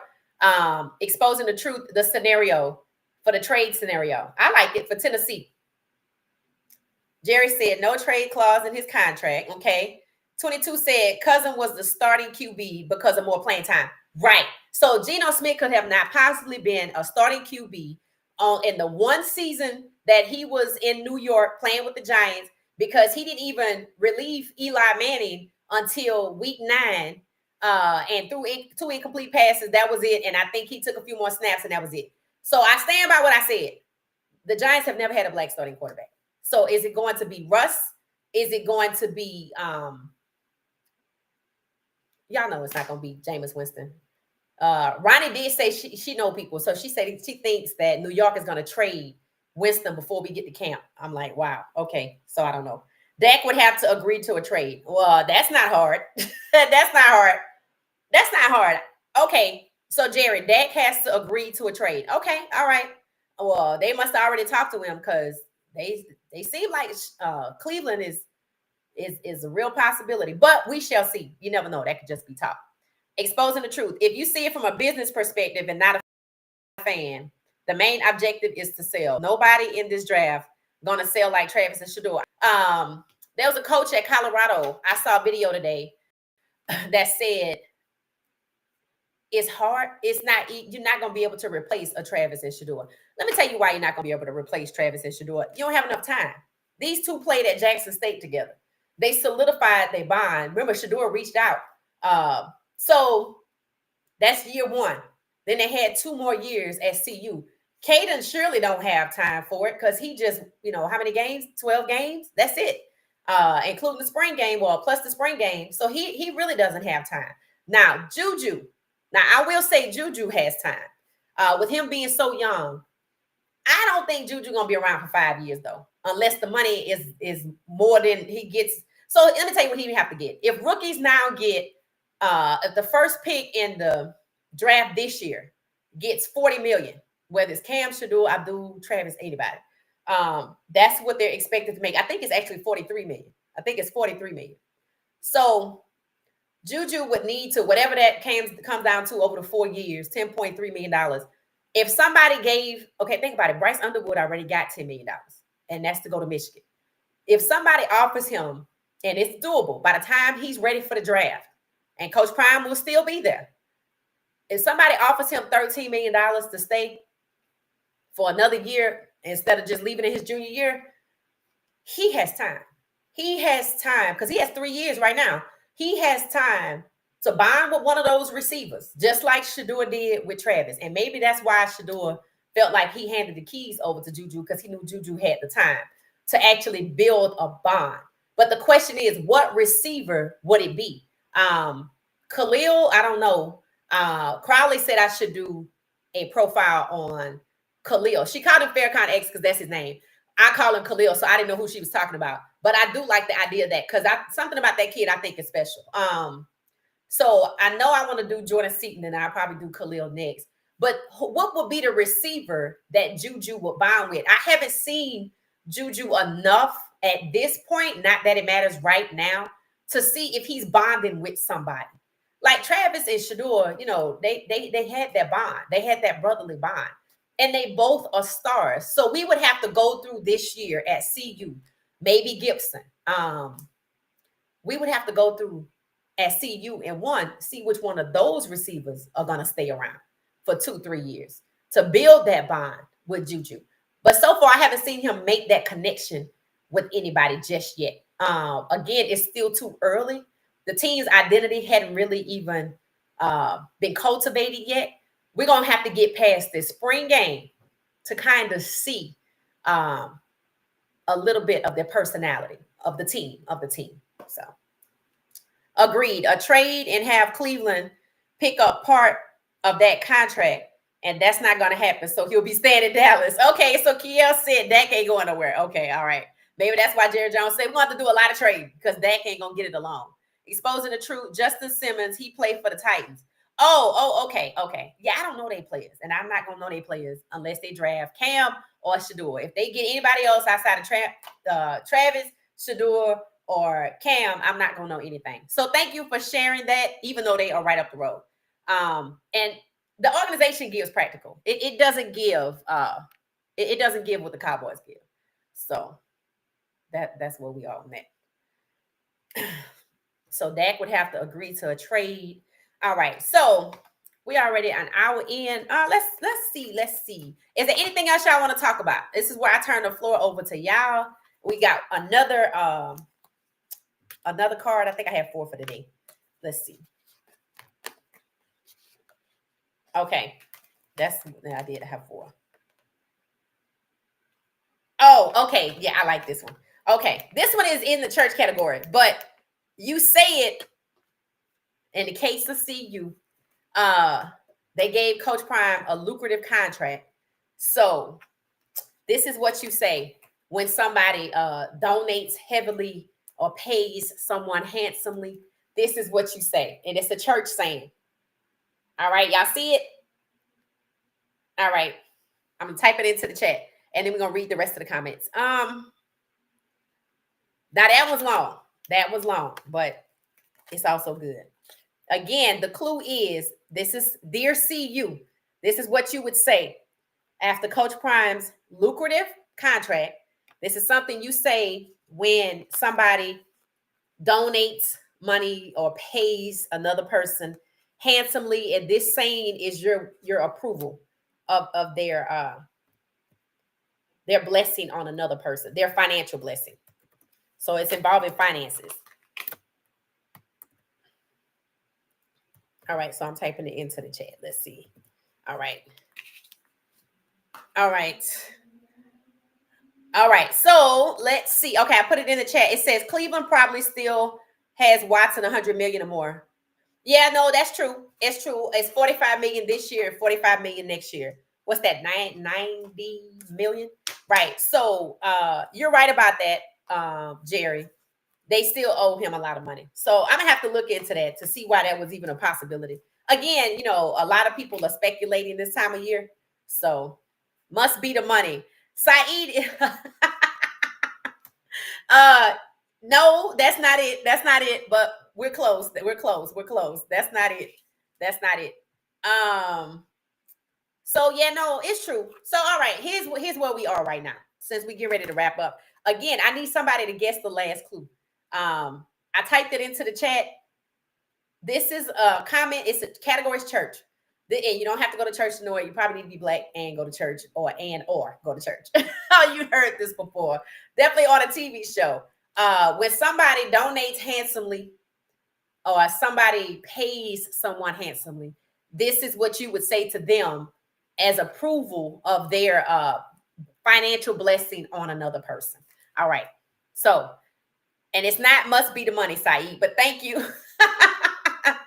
exposing the truth, the scenario for the trade scenario? I like it for Tennessee. Jerry said no trade clause in his contract. Okay. 22 said Cousin was the starting QB because of more playing time. Right. So Geno Smith could have not possibly been a starting QB in the one season that he was in New York playing with the Giants, because he didn't even relieve Eli Manning until week 9, and threw 2 incomplete passes. That was it. And I think he took a few more snaps and that was it. So I stand by what I said. The Giants have never had a black starting quarterback. So is it going to be Russ? Is it going to be, y'all know it's not going to be Jameis Winston. Ronnie did say she know people. So she said she thinks that New York is going to trade Winston before we get to camp. I'm like, wow. Okay. So I don't know. Dak would have to agree to a trade. Well, that's not hard. That's not hard. That's not hard. Okay. So Jerry, Dak has to agree to a trade. Okay. All right. Well, they must have already talked to him because they seem like Cleveland is a real possibility, but we shall see. You never know. That could just be talk. Exposing the truth. If you see it from a business perspective and not a fan, the main objective is to sell. Nobody in this draft gonna sell like Travis and Shedeur. There was a coach at Colorado. I saw a video today that said it's hard. It's not. You're not gonna be able to replace a Travis and Shedeur. Let me tell you why you're not gonna be able to replace Travis and Shedeur. You don't have enough time. These two played at Jackson State together. They solidified their bond. Remember, Shedeur reached out. So that's year one. Then they had 2 more years at CU. Caden surely don't have time for it because he just, how many games? 12 games? That's it. Including the spring game, plus the spring game. So he really doesn't have time. Now, Juju. Now, I will say Juju has time. With him being so young, I don't think Juju going to be around for 5 years, though, unless the money is more than he gets. So let me tell you what he would have to get. If rookies now get if the first pick in the draft this year gets $40 million, whether it's Cam, Shedeur, Abdul, Travis, anybody, that's what they're expected to make. I think it's actually $43 million. I think it's $43 million. So Juju would need to, whatever that comes down to over the 4 years, $10.3 million. If somebody gave, think about it, Bryce Underwood already got $10 million, and that's to go to Michigan. If somebody offers him, and it's doable by the time he's ready for the draft, and Coach Prime will still be there. If somebody offers him $13 million to stay for another year instead of just leaving in his junior year, he has time. He has time because he has 3 years right now. He has time to bond with one of those receivers, just like Shedeur did with Travis. And maybe that's why Shedeur felt like he handed the keys over to Juju, because he knew Juju had the time to actually build a bond. But the question is, what receiver would it be? Khalil, I don't know. Crowley said I should do a profile on Khalil. She called him Farrakhan X because that's his name. I call him Khalil, so I didn't know who she was talking about. But I do like the idea of that because something about that kid I think is special. So I know I want to do Jordan Seaton, and I'll probably do Khalil next. But what would be the receiver that Juju would bond with? I haven't seen Juju enough at this point, not that it matters right now, to see if he's bonding with somebody. Like Travis and Shedeur, they had that bond. They had that brotherly bond. And they both are stars. So we would have to go through this year at CU, maybe Gibson. We would have to go through at CU and see which one of those receivers are going to stay around for 2-3 years to build that bond with Juju. But so far, I haven't seen him make that connection with anybody just yet. Again, it's still too early. The team's identity hadn't really even been cultivated yet. We're going to have to get past this spring game to kind of see a little bit of the personality of the team. So, agreed. A trade and have Cleveland pick up part of that contract, and that's not going to happen. So he'll be staying in Dallas. Okay, so Kiel said Dak ain't going nowhere. Okay, all right. Maybe that's why Jerry Jones said we're going to have to do a lot of trade because Dak ain't going to get it alone. Exposing the truth, Justin Simmons, he played for the Titans. Okay. Yeah, I don't know their players, and I'm not going to know their players unless they draft Cam or Shedeur. If they get anybody else outside of Travis, Shedeur, or Cam, I'm not going to know anything. So thank you for sharing that, even though they are right up the road. And the organization gives practical. It doesn't give. It doesn't give what the Cowboys give. So that's where we are on that. So Dak would have to agree to a trade. All right. So we already an hour in. Let's see. Is there anything else y'all want to talk about? This is where I turn the floor over to y'all. We got another card. I think I have 4 for today. Let's see. Okay. That's the idea to have 4. Oh, okay. Yeah, I like this one. Okay. This one is in the church category, but you say it in the case of CU. They gave Coach Prime a lucrative contract. So this is what you say when somebody donates heavily or pays someone handsomely. This is what you say. And it's a church saying. All right. Y'all see it? All right. I'm going to type it into the chat. And then we're going to read the rest of the comments. Now that was long. That was long, but it's also good. Again, the clue is, this is, dear CU, this is what you would say after Coach Prime's lucrative contract. This is something you say when somebody donates money or pays another person handsomely, and this saying is your approval of their blessing on another person, their financial blessing. So it's involving finances. All right, so I'm typing it into the chat. Let's see. All right. All right. All right, so let's see. Okay, I put it in the chat. It says Cleveland probably still has Watson 100 million or more. Yeah, no, that's true. It's true. It's 45 million this year, 45 million next year. What's that? 90 million? Right. So you're right about that, Jerry. They still owe him a lot of money. So I'm gonna have to look into that to see why that was even a possibility. Again, you know, a lot of people are speculating this time of year. So must be the money. Saeed, no, that's not it. That's not it. But we're close. We're close. We're close. That's not it. That's not it. So yeah, no, it's true. So all right, here's where we are right now. Since we get ready to wrap up. Again, I need somebody to guess the last clue. I typed it into the chat. This is a comment. It's a category's church. And you don't have to go to church to know it. You probably need to be black and go to church, or go to church. You heard this before. Definitely on a TV show. When somebody donates handsomely or somebody pays someone handsomely, this is what you would say to them as approval of their financial blessing on another person. All right. So, and it's not must be the money, Saeed, but thank you.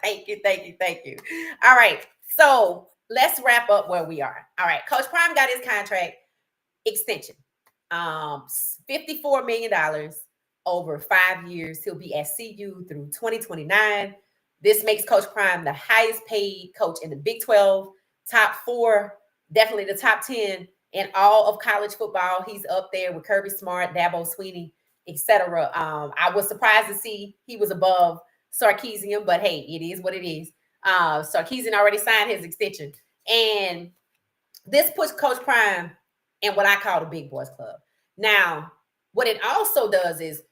Thank you. All right. So let's wrap up where we are. All right. Coach Prime got his contract extension. $54 million over 5 years. He'll be at CU through 2029. This makes Coach Prime the highest paid coach in the Big 12, top 4, definitely the top 10 in all of college football. He's up there with Kirby Smart, Dabo Swinney, etc. I was surprised to see he was above Sarkisian, but hey, it is what it is. Sarkisian already signed his extension, and this puts Coach Prime in what I call the big boys club. Now, what it also does is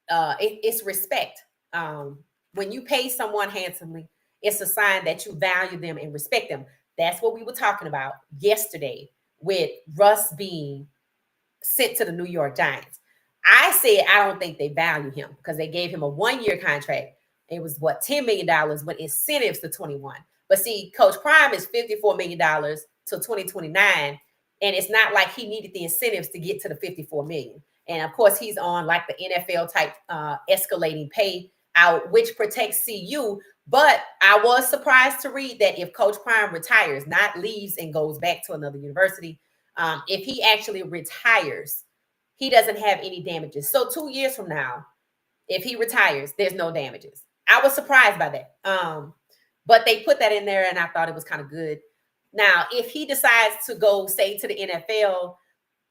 it's respect. When you pay someone handsomely, it's a sign that you value them and respect them. That's what we were talking about yesterday with Russ being sent to the New York Giants. I said I don't think they value him because they gave him a 1-year contract. It was what, $10 million with incentives to 21. But see, Coach Prime is $54 million till 2029. And it's not like he needed the incentives to get to the $54 million. And of course, he's on like the NFL type escalating pay out, which protects CU. But I was surprised to read that if Coach Prime retires, not leaves and goes back to another university, if he actually retires, he doesn't have any damages. So 2 years from now, if he retires, there's no damages. I was surprised by that. But they put that in there, and I thought it was kind of good. Now, if he decides to go, say, to the NFL,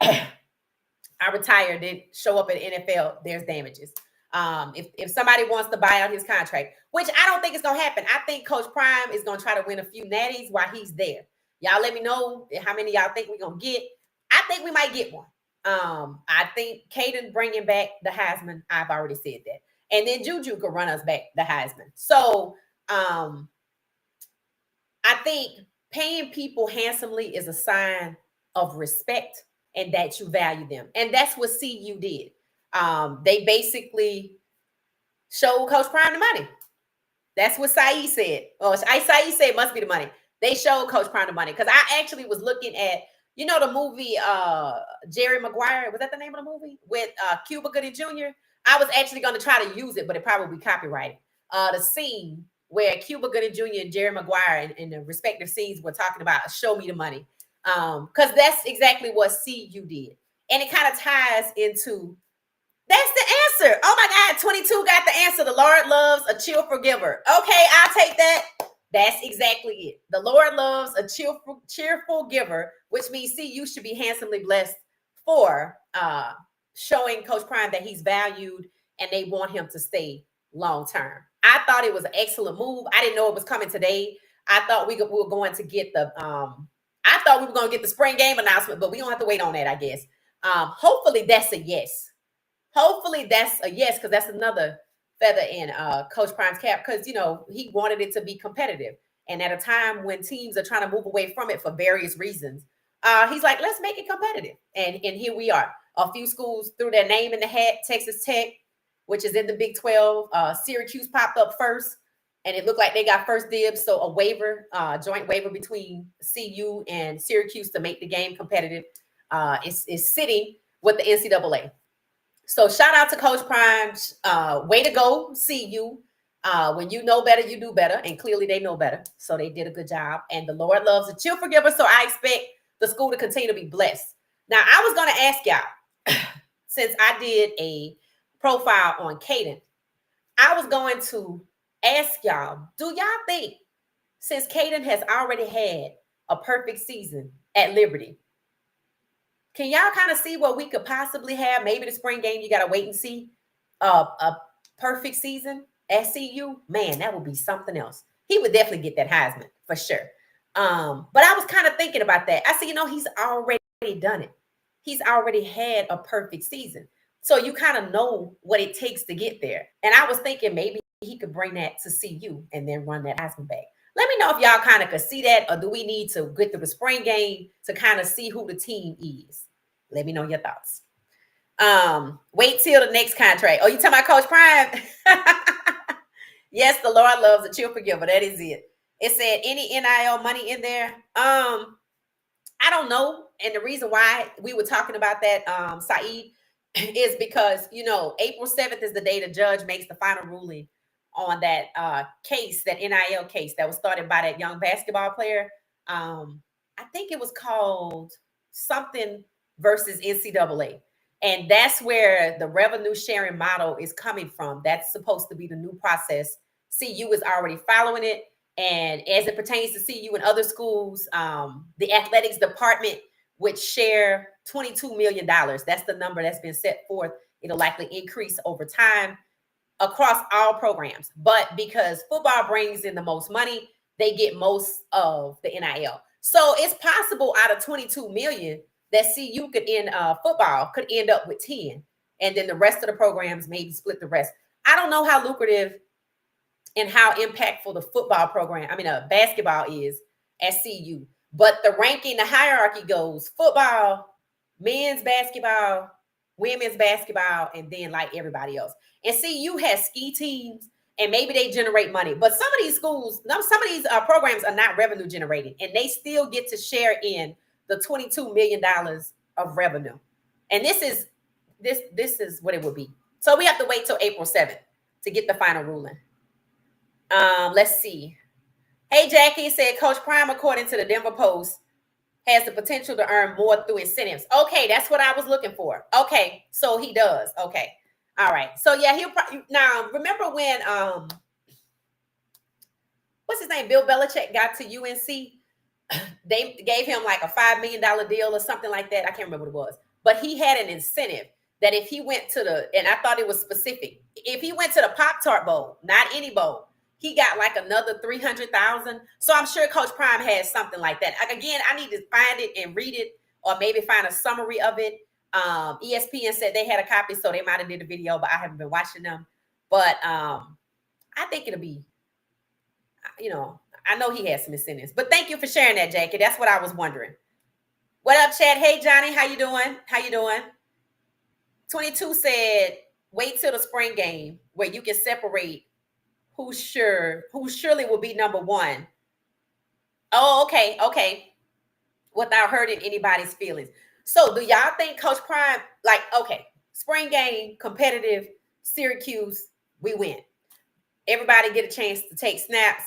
I retired, then show up at the NFL, there's damages. If somebody wants to buy out his contract, which I don't think is going to happen. I think Coach Prime is going to try to win a few natties while he's there. Y'all let me know how many y'all think we're going to get. I think we might get one. I think Caden bringing back the Heisman. I've already said that. And then Juju could run us back the Heisman. So I think paying people handsomely is a sign of respect and that you value them. And that's what CU did. They basically showed Coach Prime the money. That's what Saeed said. Oh, Saeed said it must be the money. They showed Coach Prime the money. Because I actually was looking at, you know, the movie Jerry Maguire. Was that the name of the movie? With Cuba Gooding Jr.? I was actually going to try to use it, but it probably copyrighted. The scene where Cuba Gooding Jr. and Jerry Maguire in the respective scenes were talking about show me the money. Because that's exactly what CU did. And it kind of ties into, that's the answer. Oh my God, 22 got the answer. The Lord loves a cheerful giver. Okay, I'll take that. That's exactly it. The Lord loves a cheerful giver, which means CU should be handsomely blessed for showing Coach Prime that he's valued and they want him to stay long term. I thought it was an excellent move. I didn't know it was coming today. I thought we were going to get the I thought we were going to get the spring game announcement, but we don't have to wait on that, I guess. Hopefully that's a yes. Hopefully that's a yes, because that's another feather in Coach Prime's cap, because he wanted it to be competitive. And at a time when teams are trying to move away from it for various reasons, he's like, let's make it competitive. And here we are. A few schools threw their name in the hat. Texas Tech, which is in the Big 12. Syracuse popped up first, and it looked like they got first dibs. So a waiver, joint waiver between CU and Syracuse to make the game competitive is sitting with the NCAA. So shout out to Coach Prime. Way to go, CU. When you know better, you do better. And clearly they know better. So they did a good job. And the Lord loves a chill forgiver. So I expect the school to continue to be blessed. Now, I was going to ask y'all, since I did a profile on Caden, I was going to ask y'all, do y'all think, since Caden has already had a perfect season at Liberty, can y'all kind of see what we could possibly have? Maybe the spring game, you got to wait and see. A perfect season at CU, man, that would be something else. He would definitely get that Heisman for sure. But I was kind of thinking about that. I said, he's already done it. He's already had a perfect season. So you kind of know what it takes to get there. And I was thinking maybe he could bring that to CU and then run that Heisman back. Let me know if y'all kind of could see that, or do we need to get through the spring game to kind of see who the team is? Let me know your thoughts. Wait till the next contract. Oh, you talking about Coach Prime? Yes, the Lord loves a chill forgiver. That is it. It said any NIL money in there. I don't know. And the reason why we were talking about that, Saeed, is because, April 7th is the day the judge makes the final ruling on that case, that NIL case that was started by that young basketball player. I think it was called something versus NCAA. And that's where the revenue sharing model is coming from. That's supposed to be the new process. CU is already following it. And as it pertains to CU and other schools, the athletics department would share $22 million. That's the number that's been set forth. It'll likely increase over time across all programs. But because football brings in the most money, they get most of the NIL. So it's possible out of 22 million that CU could football could end up with 10. And then the rest of the programs maybe split the rest. I don't know how lucrative and how impactful the football program, basketball is at CU. But the ranking, the hierarchy goes football, men's basketball, women's basketball, and then like everybody else. And CU has ski teams, and maybe they generate money. But some of these schools, some of these programs are not revenue generating, and they still get to share in the $22 million of revenue. And this is what it would be. So we have to wait till April 7th to get the final ruling. Let's see. Hey, Jackie said Coach Prime, according to the Denver Post, has the potential to earn more through incentives. Okay, that's what I was looking for. Okay, so he does. Okay. All right. So yeah, he'll probably, now remember when what's his name? Bill Belichick got to UNC. They gave him like a $5 million deal or something like that. I can't remember what it was. But he had an incentive that if he went to and I thought it was specific, if he went to the Pop-Tart Bowl, not any bowl, he got like another $300,000. So I'm sure Coach Prime has something like that. Again, I need to find it and read it, or maybe find a summary of it. ESPN said they had a copy, so they might have did a video, but I haven't been watching them. But I think it'll be, I know he has some incentives. But thank you for sharing that, Jackie. That's what I was wondering. What up, Chad? Hey, Johnny, how you doing? 22 said, wait till the spring game where you can separate who surely will be number one. Oh, okay. Without hurting anybody's feelings. So do y'all think Coach Prime, spring game, competitive, Syracuse, we win. Everybody get a chance to take snaps.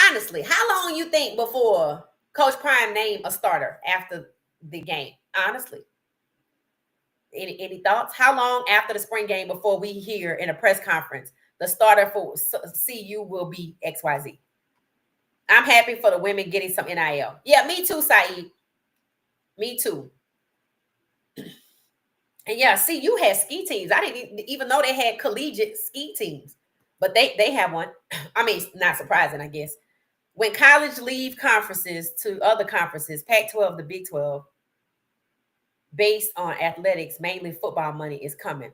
Honestly, how long you think before Coach Prime named a starter after the game? Honestly. Any thoughts? How long after the spring game before we hear in a press conference the starter for CU will be XYZ? I'm happy for the women getting some NIL. Yeah, me too, Saeed. Me too. And yeah, CU had ski teams. I didn't even know they had collegiate ski teams, but they have one. I mean, not surprising, I guess. When college leave conferences to other conferences, Pac-12, the Big 12, based on athletics, mainly football money is coming.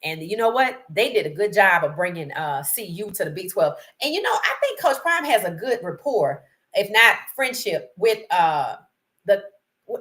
And you know what? They did a good job of bringing CU to the Big 12. And you know, I think Coach Prime has a good rapport, if not friendship, with the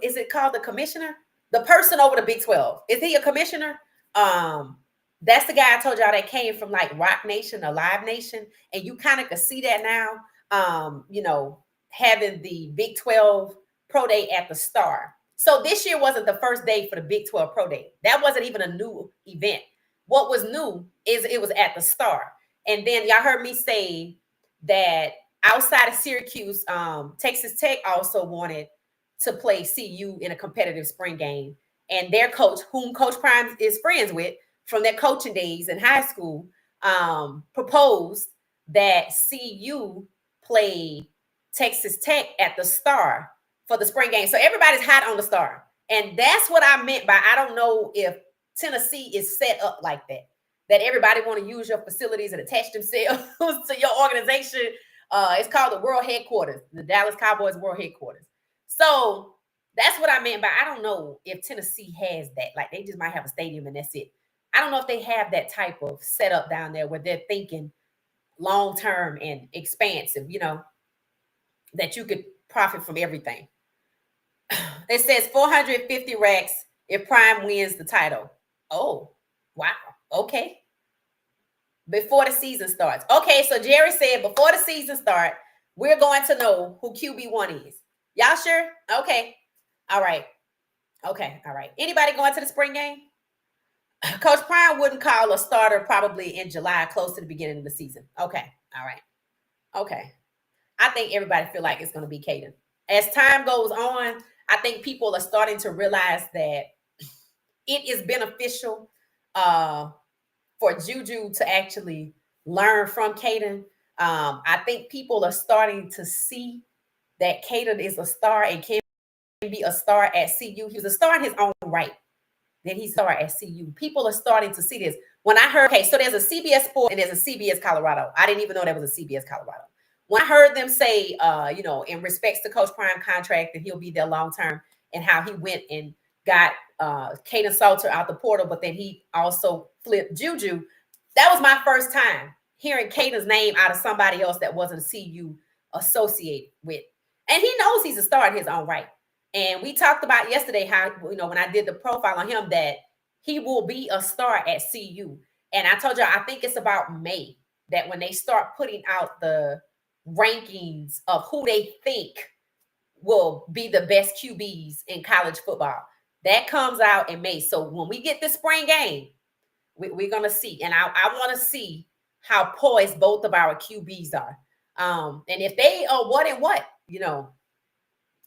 is it called the commissioner? The person over the Big 12. Is he a commissioner? That's the guy I told y'all that came from like Rock Nation or Live Nation. And you kind of can see that now. You know, having the Big 12 Pro Day at the Star. So this year wasn't the first day for the Big 12 Pro Day. That wasn't even a new event. What was new is it was at the Star. And then y'all heard me say that outside of Syracuse, Texas Tech also wanted to play CU in a competitive spring game. And their coach, whom Coach Prime is friends with from their coaching days in high school, proposed that CU play Texas Tech at the Star for the spring game. So everybody's hot on the Star. And that's what I meant by I don't know if Tennessee is set up like that everybody want to use your facilities and attach themselves to your organization. It's called the World Headquarters, the Dallas Cowboys World Headquarters. So that's what I meant by I don't know if Tennessee has that. Like they just might have a stadium and that's it. I don't know if they have that type of setup down there where they're thinking long-term and expansive, you know, that you could profit from everything. It says 450 racks if Prime wins the title. Oh, wow. Okay. Before the season starts. Okay, so Jerry said before the season starts, we're going to know who QB1 is. Y'all sure? Okay. All right. Okay. All right. Anybody going to the spring game? Coach Prime wouldn't call a starter probably in July, close to the beginning of the season. Okay. All right. Okay. I think everybody feel like it's going to be Caden. As time goes on, I think people are starting to realize that it is beneficial for Juju to actually learn from Caden. I think people are starting to see that Caden is a star and can be a star at CU. He was a star in his own right. Then he's a star at CU. People are starting to see this. When I heard, okay, so there's a CBS Sport and there's a CBS Colorado. I didn't even know there was a CBS Colorado. When I heard them say, you know, in respects to Coach Prime contract, that he'll be there long term, and how he went and got Kaden Salter out the portal, but then he also flipped Juju. That was my first time hearing Caden's name out of somebody else that wasn't CU associated with. And he knows he's a star in his own right. And we talked about yesterday how, you know, when I did the profile on him, that he will be a star at CU. And I told you, I think it's about May that when they start putting out the rankings of who they think will be the best QBs in college football. That comes out in May. So when we get the spring game, we're going to see. And I want to see how poised both of our QBs are. And if they are what and what, you know,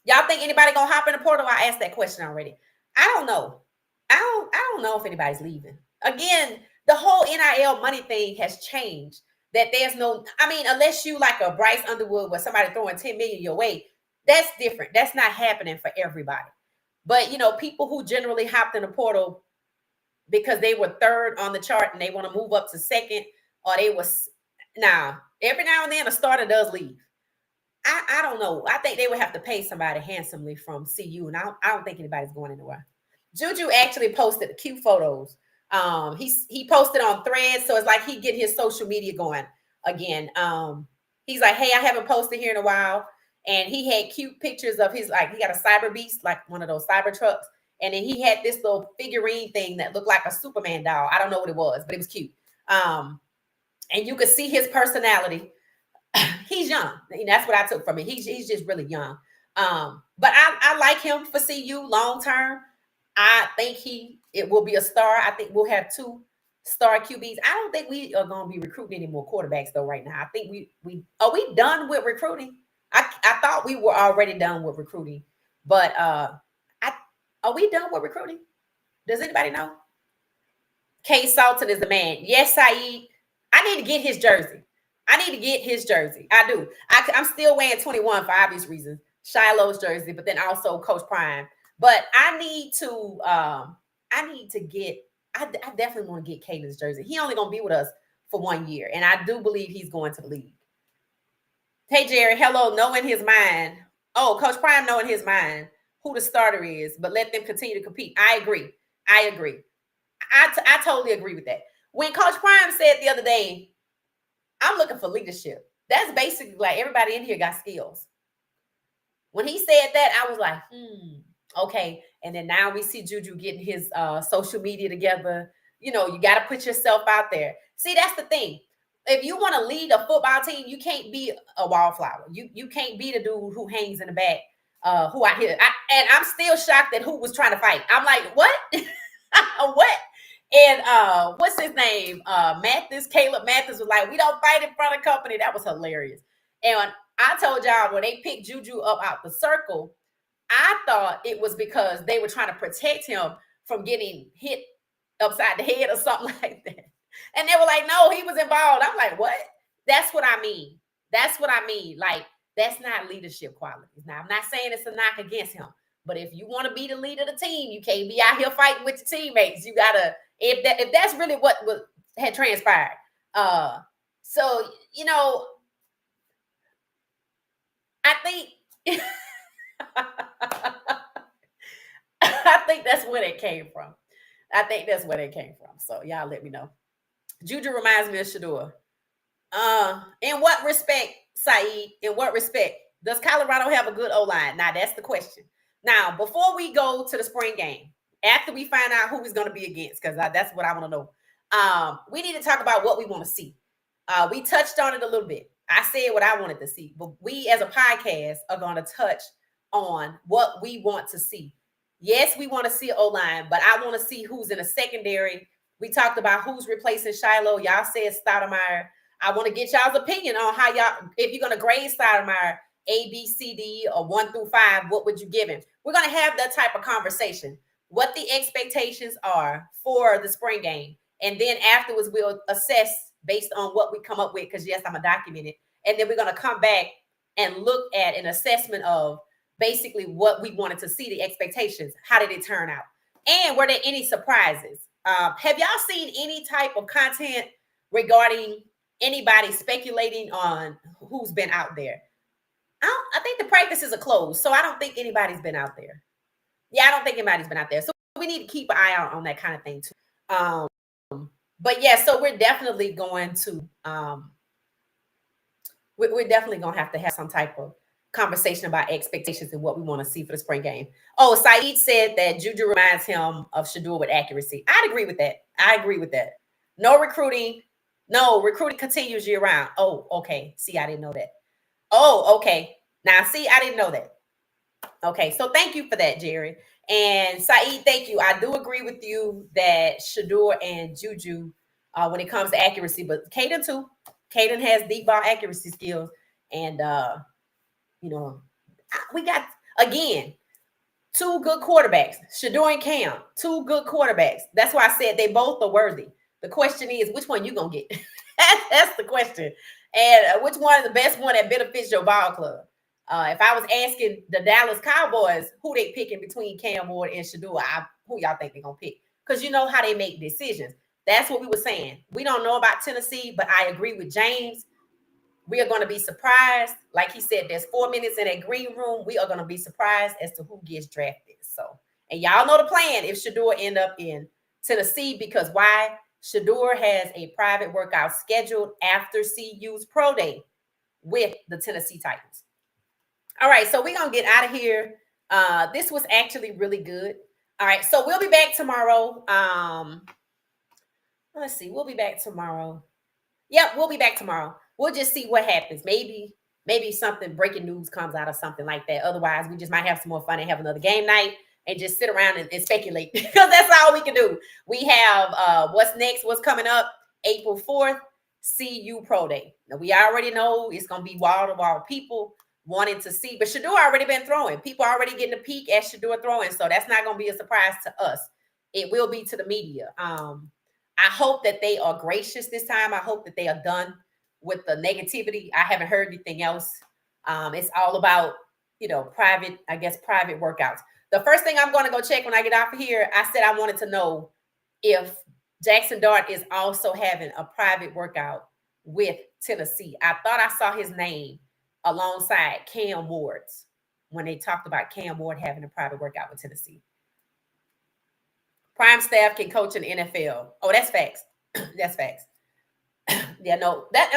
y'all think anybody going to hop in the portal? I asked that question already. I don't know. I don't know if anybody's leaving. Again, the whole NIL money thing has changed. That there's no, I mean, unless you like a Bryce Underwood where somebody throwing 10 million your way, that's different. That's not happening for everybody. But, you know, people who generally hopped in the portal because they were third on the chart and they want to move up to second, or they was, now, every now and then a starter does leave. I don't know. I think they would have to pay somebody handsomely from CU, and I don't think anybody's going anywhere. Juju actually posted the cute photos. He posted on Threads, so it's like he get his social media going again. He's like, hey, I haven't posted here in a while. And he had cute pictures of his, like, he got a Cyber Beast, like one of those cyber trucks. And then he had this little figurine thing that looked like a Superman doll. I don't know what it was, but it was cute. And you could see his personality. He's young. And that's what I took from it. He's just really young. But I like him for CU long term. I think it will be a star. I think we'll have 2 star QBs. I don't think we are going to be recruiting any more quarterbacks though right now. I think we are we done with recruiting? I thought we were already done with recruiting, but are we done with recruiting? Does anybody know? K. Salton is the man. Yes, Saeed. I need to get his jersey. I do. I'm still wearing 21 for obvious reasons. Shiloh's jersey, but then also Coach Prime. But I need to get. I definitely want to get Caden's jersey. He only gonna be with us for 1 year, and I do believe he's going to the league. Hey Jerry, hello. Knowing his mind. Oh, Coach Prime knowing his mind who the starter is, but let them continue to compete. I agree. I totally agree with that. When Coach Prime said the other day, I'm looking for leadership. That's basically like everybody in here got skills. When he said that, I was like, okay. And then now we see Juju getting his social media together. You know, you got to put yourself out there. See, that's the thing. If you want to lead a football team, you can't be a wallflower. You can't be the dude who hangs in the back. Who I hear, and I'm still shocked that who was trying to fight. I'm like, what? What? And what's his name? Caleb Mathis was like, we don't fight in front of company. That was hilarious. And I told y'all when they picked Juju up out the circle, I thought it was because they were trying to protect him from getting hit upside the head or something like that. And they were like, no, he was involved. I'm like, what? That's what I mean. That's what I mean. Like, that's not leadership qualities. Now, I'm not saying it's a knock against him, but if you want to be the leader of the team, you can't be out here fighting with your teammates. You gotta, if that's really what had transpired. So, you know, I think I think that's where it came from. So y'all let me know. Juju reminds me of Shedeur. In what respect, Saeed? In what respect? Does Colorado have a good O-line? Now, that's the question. Now, before we go to the spring game, after we find out who he's going to be against, because that's what I want to know, we need to talk about what we want to see. We touched on it a little bit. I said what I wanted to see, but we as a podcast are going to touch on what we want to see. Yes, we want to see O-line, but I want to see who's in the secondary. We talked about who's replacing Shiloh. Y'all said Stoudemire. I want to get y'all's opinion on how y'all, if you're going to grade Stoudemire A, B, C, D, or 1 through 5, what would you give him? We're going to have that type of conversation. What the expectations are for the spring game. And then afterwards, we'll assess based on what we come up with, because yes, I'm going to document it. And then we're going to come back and look at an assessment of basically what we wanted to see, the expectations. How did it turn out? And were there any surprises? Have y'all seen any type of content regarding anybody speculating on who's been out there? I think the practices are closed, so I don't think anybody's been out there. Yeah, I don't think anybody's been out there. So we need to keep an eye out on that kind of thing too. But yeah, so we're definitely going to we're definitely going to have some type of conversation about expectations and what we want to see for the spring game. Oh, Saeed said that Juju reminds him of Shedeur with accuracy. I'd agree with that. No recruiting continues year round. Oh, okay. See, I didn't know that. Oh, okay. Now, see, I didn't know that. Okay, so thank you for that, Jerry. And Saeed, thank you. I do agree with you that Shedeur and Juju, when it comes to accuracy, but Caden too. Caden has deep ball accuracy skills. And, you know, we got, again, 2 good quarterbacks. Shedeur and Cam, 2 good quarterbacks. That's why I said they both are worthy. The question is, which one you going to get? That's the question. And which one is the best one that benefits your ball club? If I was asking the Dallas Cowboys who they picking between Cam Ward and Shedeur, who y'all think they're going to pick? Because you know how they make decisions. That's what we were saying. We don't know about Tennessee, but I agree with James. We are going to be surprised. Like he said, there's 4 minutes in that green room. We are going to be surprised as to who gets drafted. So, and y'all know the plan if Shedeur end up in Tennessee, because why? Shedeur has a private workout scheduled after CU's pro day with the Tennessee Titans. All right, so we're going to get out of here. This was actually really good. All right, so we'll be back tomorrow. Let's see, we'll be back tomorrow. Yep, we'll be back tomorrow. We'll just see what happens. Maybe something, breaking news comes out or something like that. Otherwise, we just might have some more fun and have another game night and just sit around and speculate, because that's all we can do. We have what's next, what's coming up, April 4th, CU Pro Day. Now, we already know it's going to be wall-to-wall people wanting to see, but Shedeur already been throwing. People already getting a peek at Shedeur throwing, so that's not going to be a surprise to us. It will be to the media. I hope that they are gracious this time. I hope that they are done with the negativity. I haven't heard anything else. It's all about, private workouts. the first thing I'm going to go check when I get off of here, I said I wanted to know if Jackson Dart is also having a private workout with Tennessee. I thought I saw his name alongside Cam Ward's when they talked about Cam Ward having a private workout with Tennessee. Prime staff can coach in the NFL. Oh, that's facts. That's facts. Yeah, no, that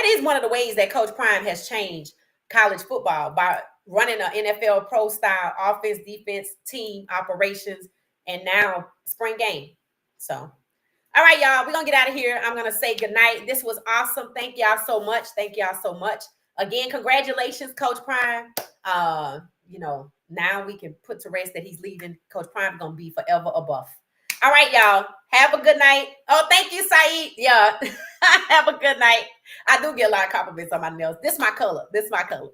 is one of the ways that Coach Prime has changed college football by running an NFL pro style offense, defense, team operations, and now spring game. So, all right, y'all, we're gonna get out of here. I'm gonna say goodnight. This was awesome. Thank y'all so much. Thank y'all so much. Again, congratulations, Coach Prime. Now we can put to rest that he's leaving. Coach Prime gonna be forever a Buff. All right, y'all. Have a good night. Oh, thank you, Saeed. Yeah. Have a good night. I do get a lot of compliments on my nails. This is my color. All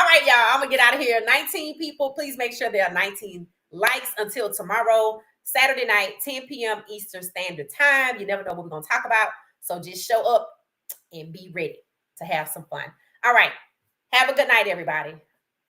right, y'all. I'm going to get out of here. 19 people. Please make sure there are 19 likes until tomorrow, Saturday night, 10 p.m. Eastern Standard Time. You never know what we're going to talk about. So just show up and be ready to have some fun. All right. Have a good night, everybody.